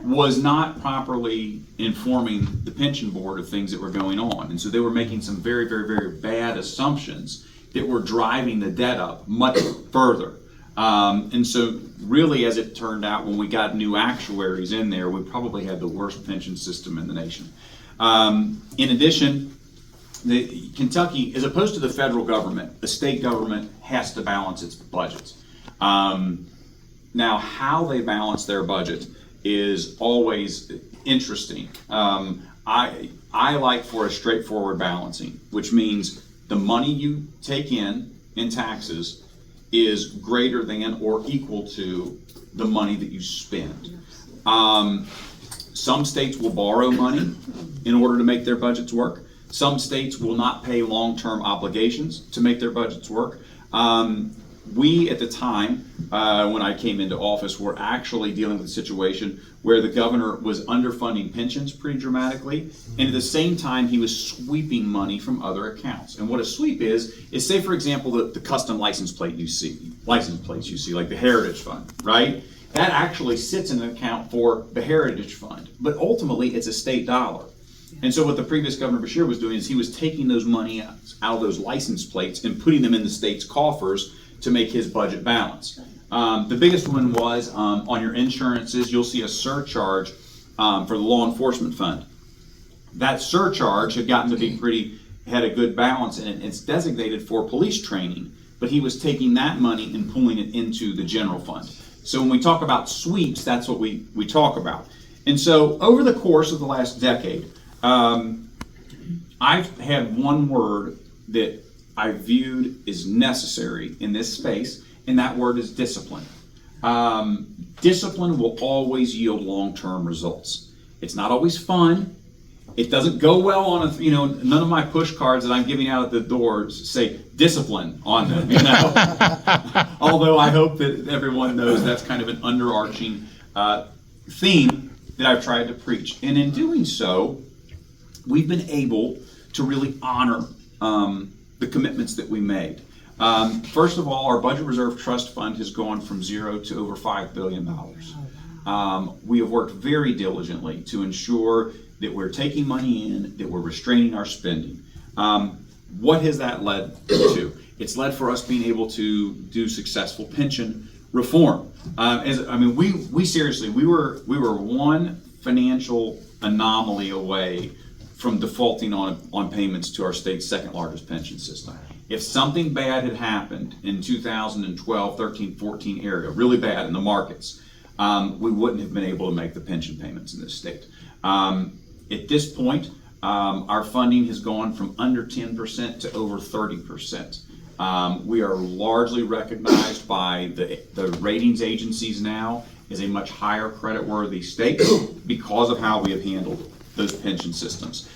was not properly informing the pension board of things that were going on. And so they were making some very, very, very bad assumptions that were driving the debt up much further. And so really, as it turned out, when we got new actuaries in there, we probably had the worst pension system in the nation. In addition, Kentucky, as opposed to the federal government, the state government has to balance its budgets. Now, how they balance their budget is always interesting. I like for a straightforward balancing, which means the money you take in taxes is greater than or equal to the money that you spend. Some states will borrow money in order to make their budgets work. Some states will not pay long-term obligations to make their budgets work. We, at the time, when I came into office, were actually dealing with a situation where the governor was underfunding pensions pretty dramatically, and at the same time, he was sweeping money from other accounts. And what a sweep is say, for example, the custom license plates you see, like the Heritage Fund, right? That actually sits in an account for the Heritage Fund, but ultimately, it's a state dollar. And so what the previous Governor Beshear was doing is he was taking those money out of those license plates and putting them in the state's coffers to make his budget balance. The biggest one was on your insurances, you'll see a surcharge for the law enforcement fund. That surcharge had gotten to be had a good balance in it. It's designated for police training, but he was taking that money and pulling it into the general fund. So when we talk about sweeps, that's what we talk about. And so over the course of the last decade, I've had one word that I viewed as necessary in this space, and that word is discipline. Discipline will always yield long-term results. It's not always fun. It doesn't go well on none of my push cards that I'm giving out at the doors say discipline on them, Although I hope that everyone knows that's kind of an underarching theme that I've tried to preach. And in doing so, we've been able to really honor the commitments that we made. First of all, our Budget Reserve Trust Fund has gone from zero to over $5 billion. We have worked very diligently to ensure that we're taking money in, that we're restraining our spending. What has that led to? It's led for us being able to do successful pension reform. We seriously, we were one financial anomaly away from defaulting on payments to our state's second largest pension system. If something bad had happened in 2012, 13, 14 area, really bad in the markets, we wouldn't have been able to make the pension payments in this state. At this point, our funding has gone from under 10% to over 30%. We are largely recognized by the ratings agencies now as a much higher credit-worthy state because of how we have handled those pension systems.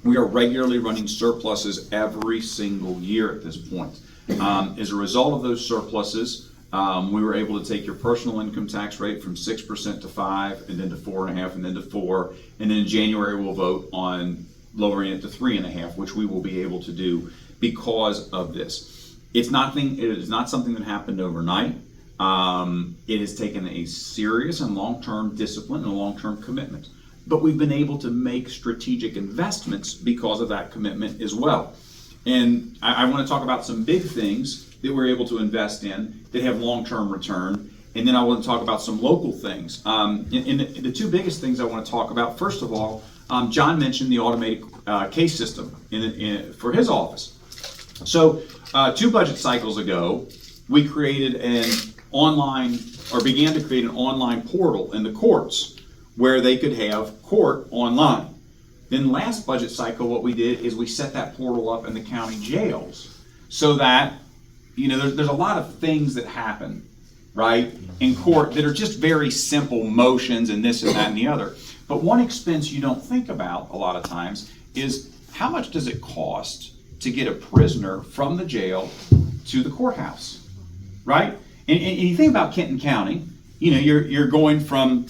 We are regularly running surpluses every single year at this point. As a result of those surpluses, we were able to take your personal income tax rate from 6% to 5%, and then to 4.5%, and then to 4%, and then in January we'll vote on lowering it to 3.5%, which we will be able to do because of this. It is not something that happened overnight. It has taken a serious and long-term discipline and a long-term commitment. But we've been able to make strategic investments because of that commitment as well. And I want to talk about some big things that we're able to invest in that have long-term return. And then I want to talk about some local things. And the two biggest things I want to talk about, first of all, John mentioned the automated case system for his office. So 2 budget cycles ago, we created began to create an online portal in the courts where they could have court online. Then last budget cycle, what we did is we set that portal up in the county jails so that, there's a lot of things that happen, right, in court that are just very simple motions and this and that and the other. But one expense you don't think about a lot of times is how much does it cost to get a prisoner from the jail to the courthouse, right? And you think about Kenton County, you're going from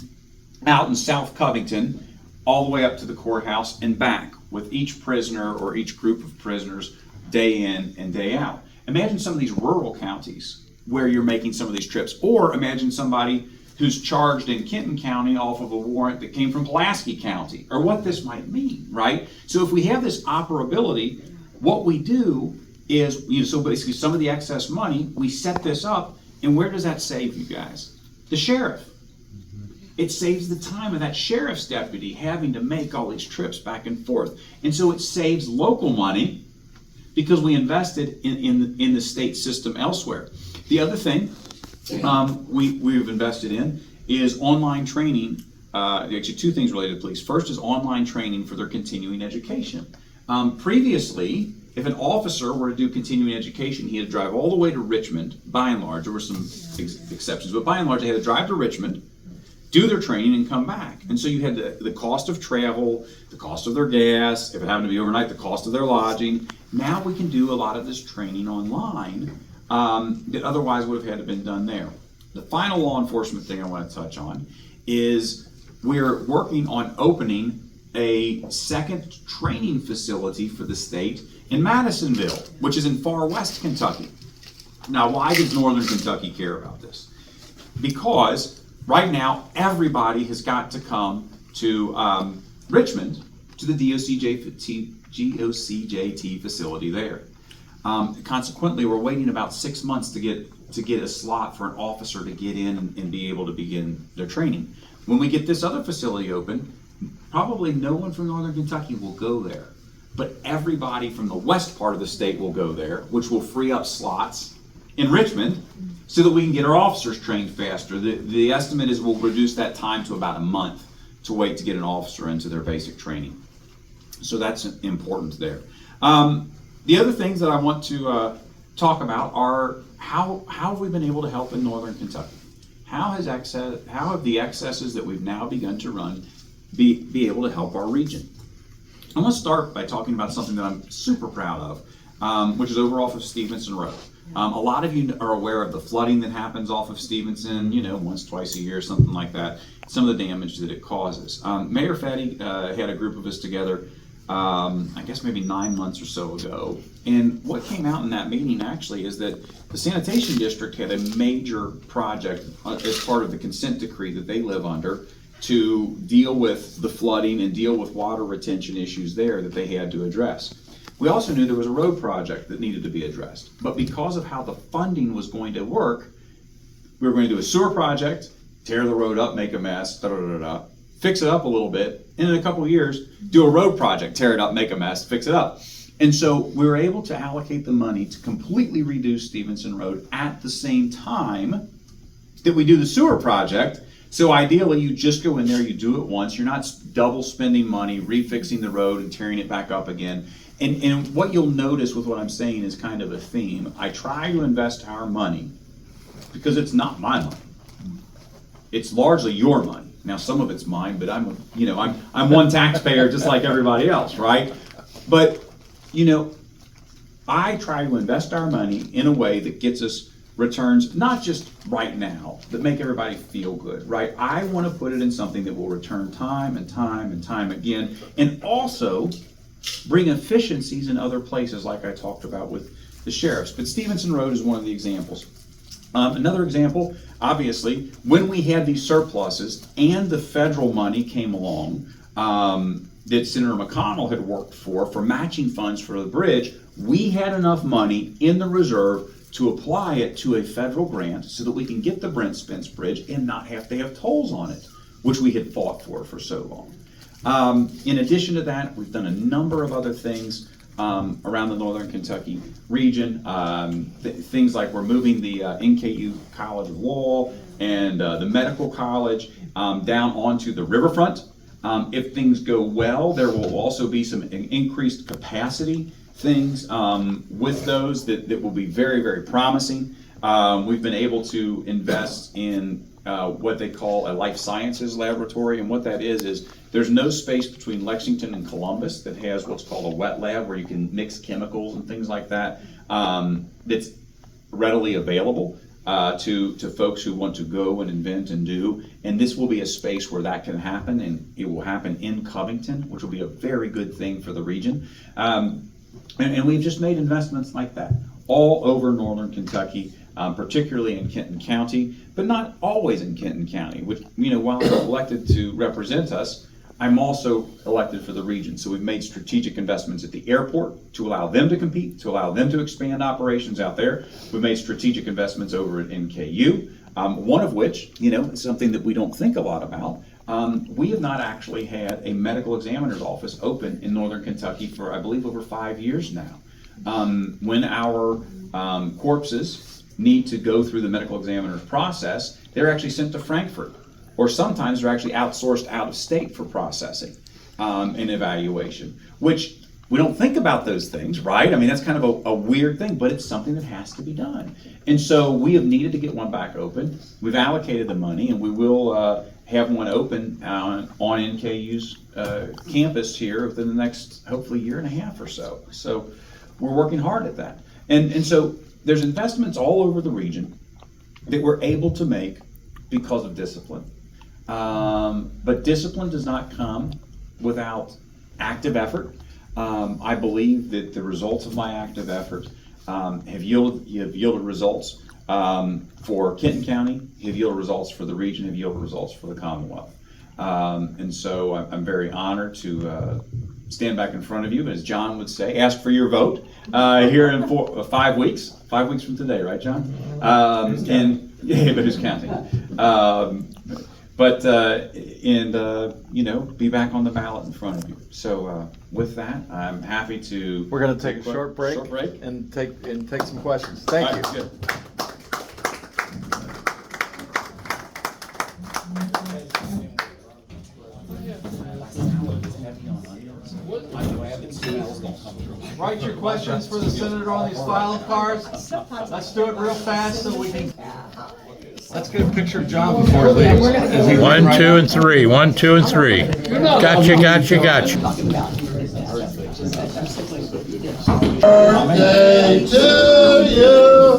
out in South Covington all the way up to the courthouse and back with each prisoner or each group of prisoners day in and day out. Imagine some of these rural counties where you're making some of these trips, or imagine somebody who's charged in Kenton County off of a warrant that came from Pulaski County, or what this might mean, right? So if we have this operability, what we do is, so basically some of the excess money, we set this up, and where does that save you guys? The sheriff. It saves the time of that sheriff's deputy having to make all these trips back and forth. And so it saves local money because we invested in the state system elsewhere. The other thing we've invested in is online training. Actually, 2 things related to police. First is online training for their continuing education. Previously, if an officer were to do continuing education, he had to drive all the way to Richmond, by and large. There were some exceptions, but by and large, they had to drive to Richmond, do their training, and come back. And so you had the cost of travel, the cost of their gas, if it happened to be overnight, the cost of their lodging. Now we can do a lot of this training online that otherwise would have had to been done there. The final law enforcement thing I want to touch on is we're working on opening a second training facility for the state in Madisonville, which is in far west Kentucky. Now, why does northern Kentucky care about this? Because right now, everybody has got to come to Richmond, to the DOCJT facility there. Consequently, we're waiting about 6 months to get a slot for an officer to get in and be able to begin their training. When we get this other facility open, probably no one from northern Kentucky will go there, but everybody from the west part of the state will go there, which will free up slots in Richmond so that we can get our officers trained faster. The estimate is we'll reduce that time to about a month to wait to get an officer into their basic training. So that's important there. The other things that I want to talk about are how have we been able to help in northern Kentucky? How have the excesses that we've now begun to run be able to help our region? I'm going to start by talking about something that I'm super proud of, which is over off of Stephenson Road. A lot of you are aware of the flooding that happens off of Stephenson, once, twice a year, something like that, some of the damage that it causes. Mayor Fetty had a group of us together, I guess maybe 9 months or so ago, and what came out in that meeting actually is that the sanitation district had a major project as part of the consent decree that they live under to deal with the flooding and deal with water retention issues there that they had to address. We also knew there was a road project that needed to be addressed, but because of how the funding was going to work, we were going to do a sewer project, tear the road up, make a mess, fix it up a little bit, and in a couple of years, do a road project, tear it up, make a mess, fix it up. And so we were able to allocate the money to completely redo Stephenson Road at the same time that we do the sewer project. So ideally, you just go in there, you do it once, you're not double spending money, refixing the road and tearing it back up again. And what you'll notice with what I'm saying is kind of a theme. I try to invest our money because it's not my money. It's largely your money. Now, some of it's mine, but I'm one taxpayer just like everybody else, right? But, I try to invest our money in a way that gets us returns, not just right now, that make everybody feel good, right? I want to put it in something that will return time and time and time again, and also bring efficiencies in other places like I talked about with the sheriffs. But Stephenson Road is one of the examples. Another example, obviously, when we had these surpluses and the federal money came along that Senator McConnell had worked for matching funds for the bridge, we had enough money in the reserve to apply it to a federal grant so that we can get the Brent Spence Bridge and not have to have tolls on it, which we had fought for so long. In addition to that, we've done a number of other things. around the Northern Kentucky region. Things like we're moving the NKU College of Law and the Medical College down onto the riverfront. If things go well, there will also be some increased capacity things with those that will be very, very promising. We've been able to invest in what they call a life sciences laboratory, and what that is there's no space between Lexington and Columbus that has what's called a wet lab where you can mix chemicals and things like that. That's readily available to folks who want to go and invent and do, and this will be a space where that can happen, and it will happen in Covington, which will be a very good thing for the region. And we've just made investments like that all over Northern Kentucky, particularly in Kenton County, but not always in Kenton County. Which, while I'm elected to represent us, I'm also elected for the region. So we've made strategic investments at the airport to allow them to compete, to allow them to expand operations out there. We've made strategic investments over at NKU, one of which, is something that we don't think a lot about. We have not actually had a medical examiner's office open in Northern Kentucky for, I believe, over 5 years now. When our corpses need to go through the medical examiner's process, they're actually sent to Frankfurt, or sometimes they're actually outsourced out of state for processing and evaluation, which we don't think about those things, right? I mean, that's kind of a weird thing, but it's something that has to be done. And so we have needed to get one back open. We've allocated the money, and we will have one open on NKU's campus here within the next, hopefully, year and a half or so. So we're working hard at that. And so there's investments all over the region that we're able to make because of discipline. But discipline does not come without active effort. I believe that the results of my active effort have yielded results for Kenton County, have yielded results for the region, have yielded results for the Commonwealth. And so I'm very honored to stand back in front of you, as John would say, ask for your vote here in 5 weeks. 5 weeks from today, right, John? And yeah, but who's counting? Be back on the ballot in front of you. So with that, I'm happy to. We're going to take a short break and take some questions. Thank you. Good. Write your questions for the senator on these filing cards. Let's do it real fast so we can. Let's get a picture of John before he leaves. 1, 2, and 3. 1, 2, and 3. Gotcha. Birthday to you.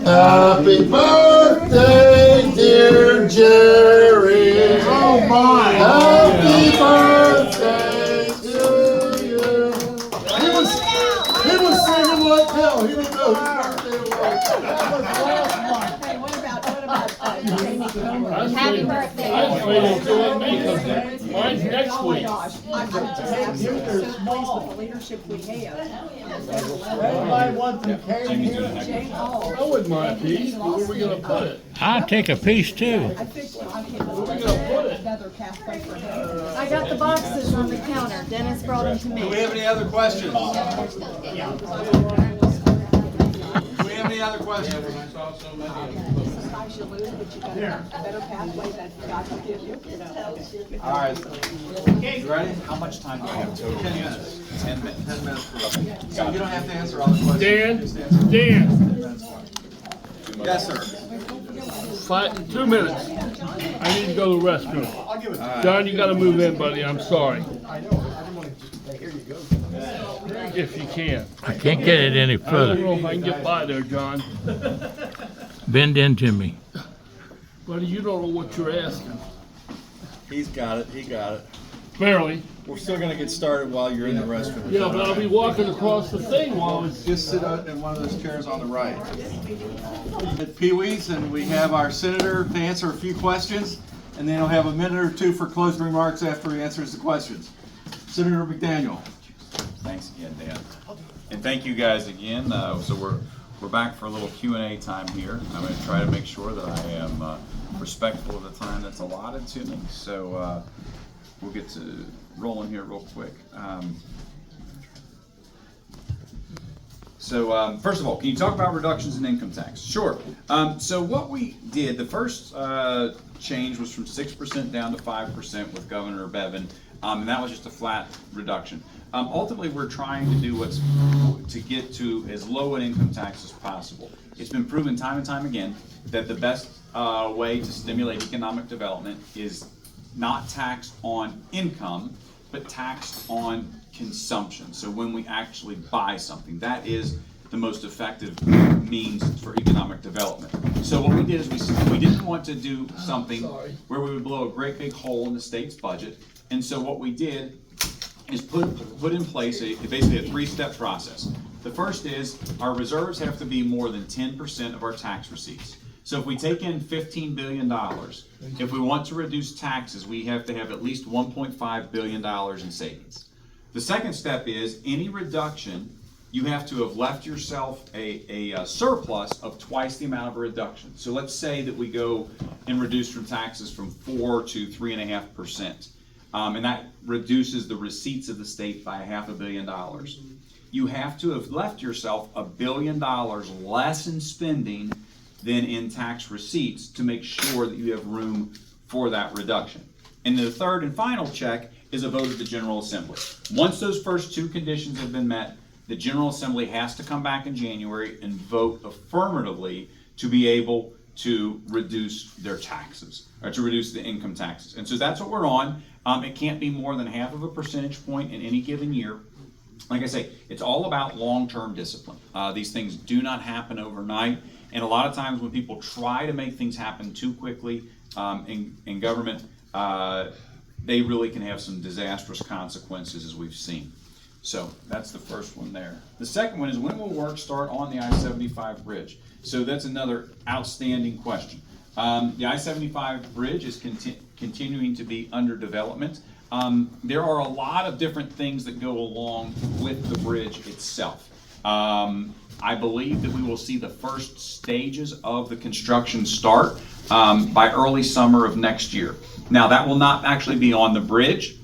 Happy birthday, dear Jerry. Oh my! Happy birthday to you. He was singing like hell. He didn't know whose birthday it was. Hey, what about Jamie Comer? Happy birthday. I was waiting until May comes in. Mine's next Oh my week. gosh, I'm just so pleased with the leadership we have. Everybody wants to carry here. Jane Hall. I wouldn't mind a piece, but where are we gonna put it? I'll take a piece too. I think another pathway for him. I got the boxes on the counter. Dennis brought them to me. Do we have any other questions? Do we have any other questions? Sometimes you lose, but you got a better pathway that God will give you. All right. You ready? How much time do I have total? 10 minutes. 10 minutes. 10 minutes for so you don't have to answer all the questions. Dan, Yes, sir. 2 minutes. I need to go to the restroom. John, you gotta move in, buddy. I'm sorry. If you can. I can't get it any I don't further. know if I can get by there, John. Bend into me. Buddy, you don't know what you're asking. He's got it. He got it. Barely. We're still going to get started while you're in the restroom. Yeah, but I'll be walking across the thing while it's. Just sit in one of those chairs on the right. At Pee Wee's, and we have our senator to answer a few questions, and then he'll have a minute or two for closing remarks after he answers the questions. Senator McDaniel. Thanks again, Dan. And thank you guys again. So we're back for a little Q&A time here. I'm going to try to make sure that I am respectful of the time that's allotted to me. So we'll get to rolling here real quick. So first of all, can you talk about reductions in income tax? Sure. So what we did, the first change was from 6% down to 5% with Governor Bevin, and that was just a flat reduction. Ultimately, we're trying to do to get to as low an income tax as possible. It's been proven time and time again that the best way to stimulate economic development is not taxed on income, but taxed on consumption. So when we actually buy something, that is the most effective means for economic development. So what we did is we didn't want to do something where we would blow a great big hole in the state's budget. And so what we did is put in place basically a three-step process. The first is our reserves have to be more than 10% of our tax receipts. So if we take in $15 billion, if we want to reduce taxes, we have to have at least $1.5 billion in savings. The second step is any reduction, you have to have left yourself a surplus of twice the amount of a reduction. So let's say that we go and reduce from taxes from 4 to 3.5%. And that reduces the receipts of the state by $500 million. You have to have left yourself $1 billion less in spending than in tax receipts to make sure that you have room for that reduction. And the third and final check is a vote of the General Assembly. Once those first two conditions have been met, the General Assembly has to come back in January and vote affirmatively to be able to reduce their taxes, or to reduce the income taxes. And so that's what we're on. It can't be more than 0.5 percentage point in any given year. Like I say, it's all about long-term discipline. These things do not happen overnight. And a lot of times when people try to make things happen too quickly in government, they really can have some disastrous consequences, as we've seen. So that's the first one there. The second one is, when will work start on the I-75 bridge? So that's another outstanding question. The I-75 bridge is continuing to be under development. There are a lot of different things that go along with the bridge itself. I believe that we will see the first stages of the construction start by early summer of next year. Now, that will not actually be on the bridge.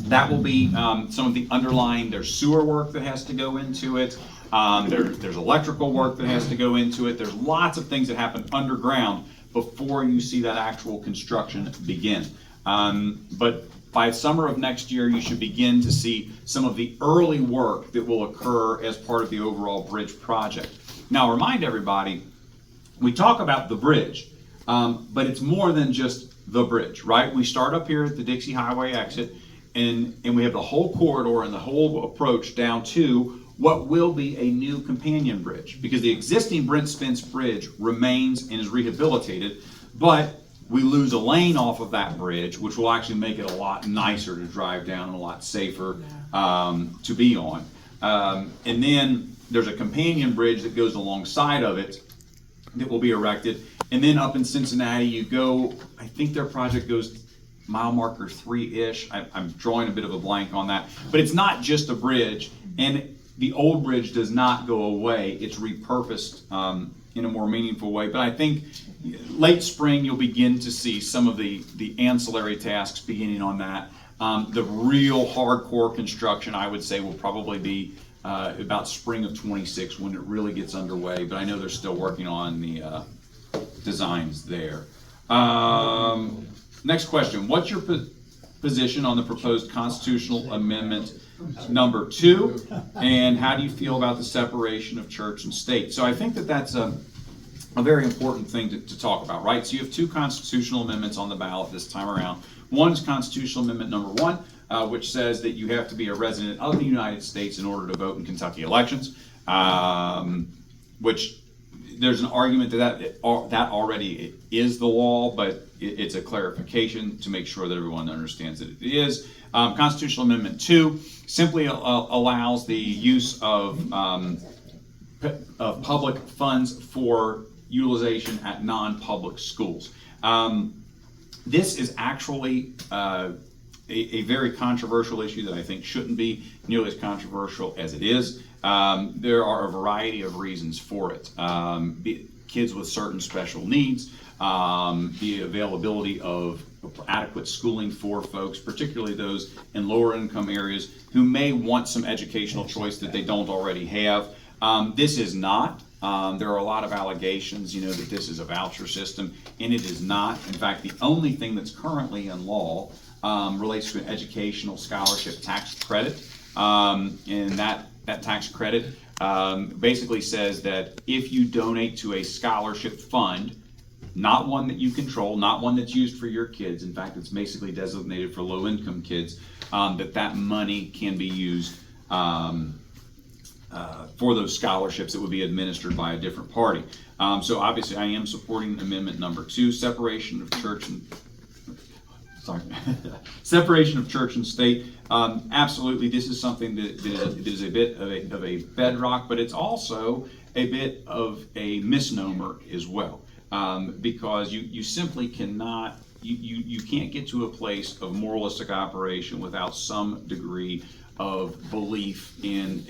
That will be some of the underlying, there's sewer work that has to go into it. There's electrical work that has to go into it. There's lots of things that happen underground before you see that actual construction begin. But by summer of next year, you should begin to see some of the early work that will occur as part of the overall bridge project. Now, remind everybody, we talk about the bridge, but it's more than just the bridge, right? We start up here at the Dixie Highway exit, and we have the whole corridor and the whole approach down to what will be a new companion bridge, because the existing Brent Spence Bridge remains and is rehabilitated, but we lose a lane off of that bridge, which will actually make it a lot nicer to drive down and a lot safer to be on. And then there's a companion bridge that goes alongside of it that will be erected. And then up in Cincinnati, you go, I think their project goes mile marker 3-ish. I'm drawing a bit of a blank on that. But it's not just a bridge, and the old bridge does not go away. It's repurposed in a more meaningful way. But I think late spring, you'll begin to see some of the ancillary tasks beginning on that. The real hardcore construction, I would say, will probably be about spring of 26 when it really gets underway. But I know they're still working on the designs there. Next question. What's your position on the proposed constitutional amendment number 2? And how do you feel about the separation of church and state? So I think that that's a very important thing to talk about, right? So you have 2 constitutional amendments on the ballot this time around. One is constitutional amendment number 1, which says that you have to be a resident of the United States in order to vote in Kentucky elections, which there's an argument that already is the law, but it's a clarification to make sure that everyone understands that it is. Constitutional Amendment 2 simply allows the use of public funds for utilization at non-public schools. This is actually a very controversial issue that I think shouldn't be nearly as controversial as it is. There are a variety of reasons for it. Kids with certain special needs, the availability of adequate schooling for folks, particularly those in lower income areas who may want some educational choice that they don't already have. This is not. There are a lot of allegations, that this is a voucher system, and it is not. In fact, the only thing that's currently in law relates to an educational scholarship tax credit, and that tax credit basically says that if you donate to a scholarship fund, not one that you control, not one that's used for your kids, in fact, it's basically designated for low-income kids, that money can be used for those scholarships that would be administered by a different party. So obviously I am supporting amendment number 2, separation of church and separation of church and state. Absolutely, this is something that is a bit of a bedrock, but it's also a bit of a misnomer as well, because you simply cannot, you can't get to a place of moralistic operation without some degree of belief in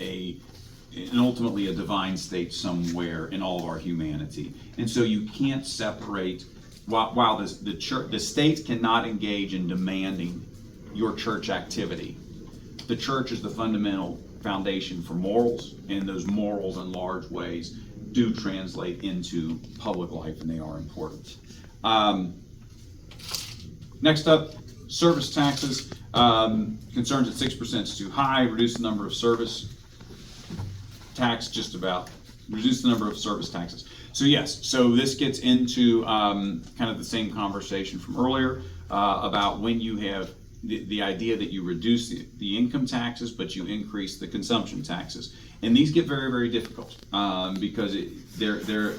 and ultimately a divine state somewhere in all of our humanity. And so you can't separate, while the state cannot engage in demanding your church activity, the church is the fundamental foundation for morals, and those morals in large ways do translate into public life, and they are important. Next up, service taxes. Concerns at 6% is too high. Reduce the number of service tax, reduce the number of service taxes. So yes, so this gets into kind of the same conversation from earlier about when you have the idea that you reduce the income taxes, but you increase the consumption taxes. And these get very, very difficult because the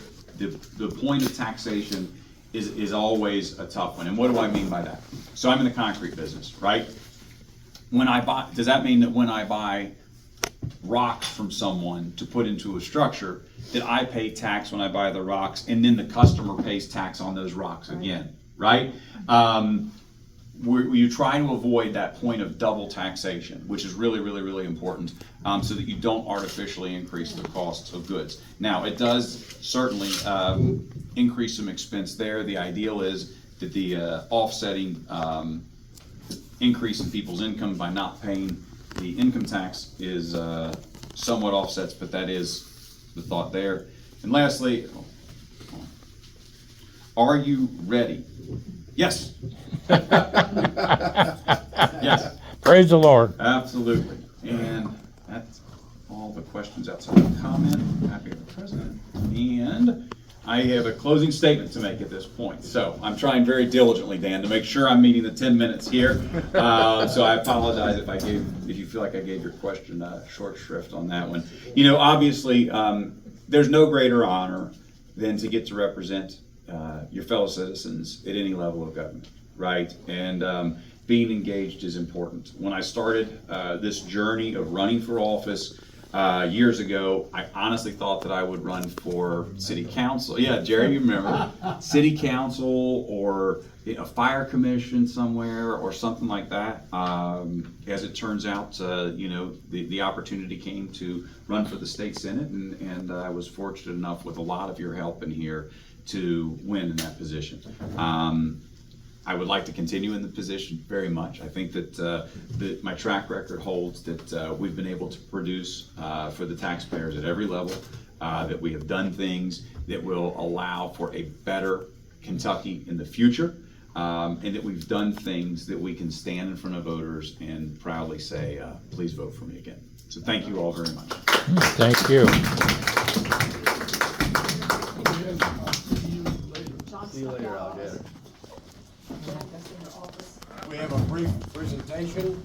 point of taxation is always a tough one. And what do I mean by that? So I'm in the concrete business, right? Does that mean that when I buy rocks from someone to put into a structure, that I pay tax when I buy the rocks, and then the customer pays tax on those rocks again, right? You try to avoid that point of double taxation, which is really, really, really important, so that you don't artificially increase the costs of goods. Now, it does certainly increase some expense there. The ideal is that the offsetting increase in people's income by not paying the income tax is somewhat offsets, but that is the thought there. And lastly, are you ready? Yes. Yes. Praise the Lord. Absolutely. And that's all the questions outside of comment. Happy to be president. And I have a closing statement to make at this point. So I'm trying very diligently, Dan, to make sure I'm meeting the 10 minutes here. So I apologize if you feel like I gave your question short shrift on that one. Obviously, there's no greater honor than to get to represent your fellow citizens at any level of government, right? And being engaged is important. When I started this journey of running for office years ago, I honestly thought that I would run for city council. Yeah, Jerry, you remember. City council or a fire commission somewhere or something like that. As it turns out, the opportunity came to run for the state senate, and I was fortunate enough with a lot of your help in here to win in that position. I would like to continue in the position very much. I think that my track record holds that we've been able to produce for the taxpayers at every level, that we have done things that will allow for a better Kentucky in the future, and that we've done things that we can stand in front of voters and proudly say, please vote for me again. So thank you all very much. Thank you. See you later, Alligator. We have a brief presentation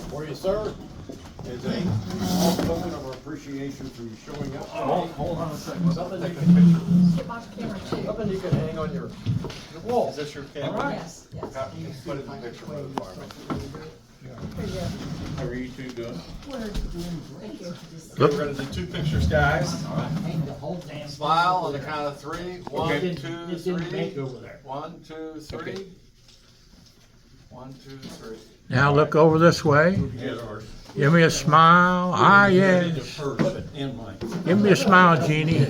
for you, sir. It's a small token of our appreciation for you showing up. Hold on a second. Something you can hang on your wall. Is this your camera? All right. Yes. You can put it in the picture for the farmer. How are you two doing? Thank you. We're gonna do 2 pictures, guys. Smile on the count of 3. 1, 2, 3. over there. 1, 2, 3. 1, 2, 3. Now look over this way. Give me a smile. Ah, yes. Give me a smile, Jeannie.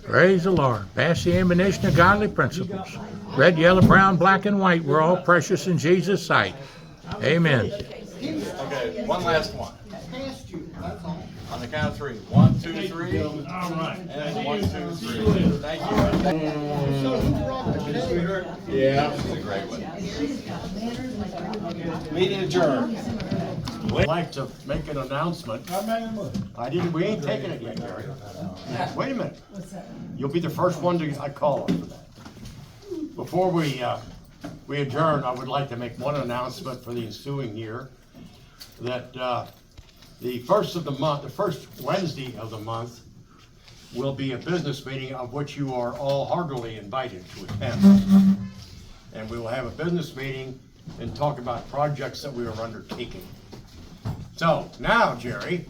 Praise the Lord. Pass the ammunition of godly principles. Red, yellow, brown, black, and white. We're all precious in Jesus' sight. Amen. Okay, one last one. On the count of three. 1, 2, 3. All right. And 1, 2, See you 3. later. Thank you. Yeah. This is a great one. Meeting adjourned. I'd like to make an announcement. We ain't taking it yet, Gary. Wait a minute. You'll be the first one I call on for that. Before we adjourn, I would like to make one announcement for the ensuing year. That the first of the month, the first Wednesday of the month, will be a business meeting of which you are all heartily invited to attend. And we will have a business meeting and talk about projects that we are undertaking. So, now, Jerry,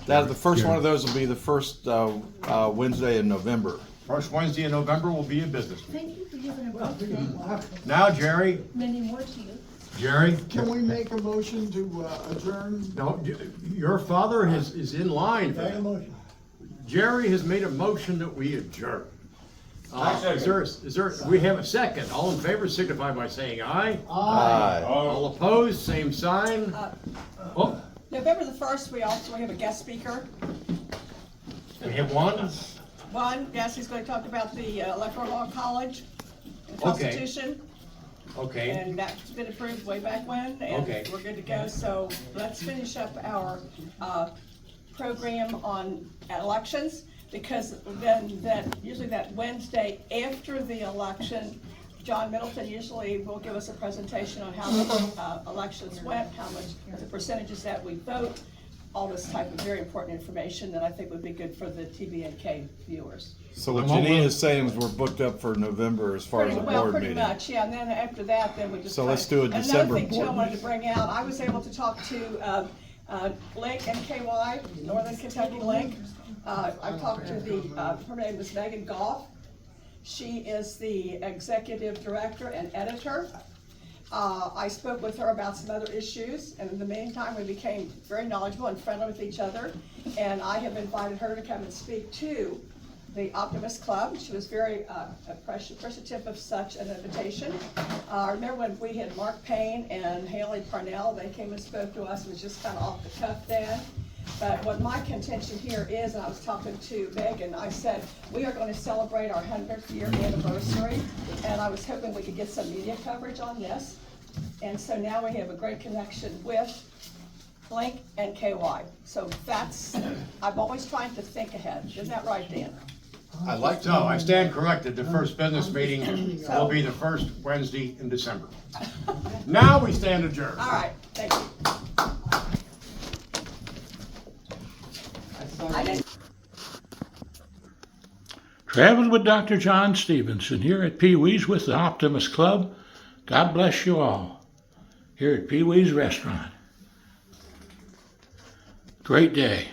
The first one of those will be the first Wednesday in November. first Wednesday in November will be a business meeting. Thank you for giving a birthday. Now, Jerry, Many more to you. Jerry, Can we make a motion to adjourn? no, your father is in line for that. Jerry has made a motion that we adjourn. We have a second. All in favor signify by saying aye. Aye. All opposed, same sign. Oh, November the 1st, we also have a guest speaker. we have one. One, yes, he's going to talk about the electoral law college and Okay. constitution. Okay, And that's been approved way back when, Okay. and we're good to go. So let's finish up our program on elections, because then usually that Wednesday after the election, John Middleton usually will give us a presentation on how the elections went, how much the percentages that we vote, all this type of very important information that I think would be good for the TBNK viewers. So what Janine is saying is we're booked up for November as far as the board Pretty meeting. much, yeah, and then after that, then we just. So let's do a December Another thing too, I board wanted to bring out, I was able to talk to Link, NKY, Northern Kentucky Link. I talked to her name was Megan Goff. She is the executive director and editor. I spoke with her about some other issues, and in the meantime, we became very knowledgeable and friendly with each other. And I have invited her to come and speak to the Optimist Club. She was very appreciative of such an invitation. I remember when we had Mark Payne and Haley Parnell, they came and spoke to us. It was just kind of off the cuff then. But what my contention here is, and I was talking to Megan, I said, we are going to celebrate our 100th year anniversary, and I was hoping we could get some media coverage on this. And so now we have a great connection with Link and KY. So that's, I'm always trying to think ahead. Isn't that right, Dan? I'd like to. So I stand corrected. The first business meeting will be the first Wednesday in December. Now we stand adjourned. All right, thank you. Traveled with Dr. John Stephenson here at Pee Wee's with the Optimist Club. God bless you all here at Pee Wee's Restaurant. Great day.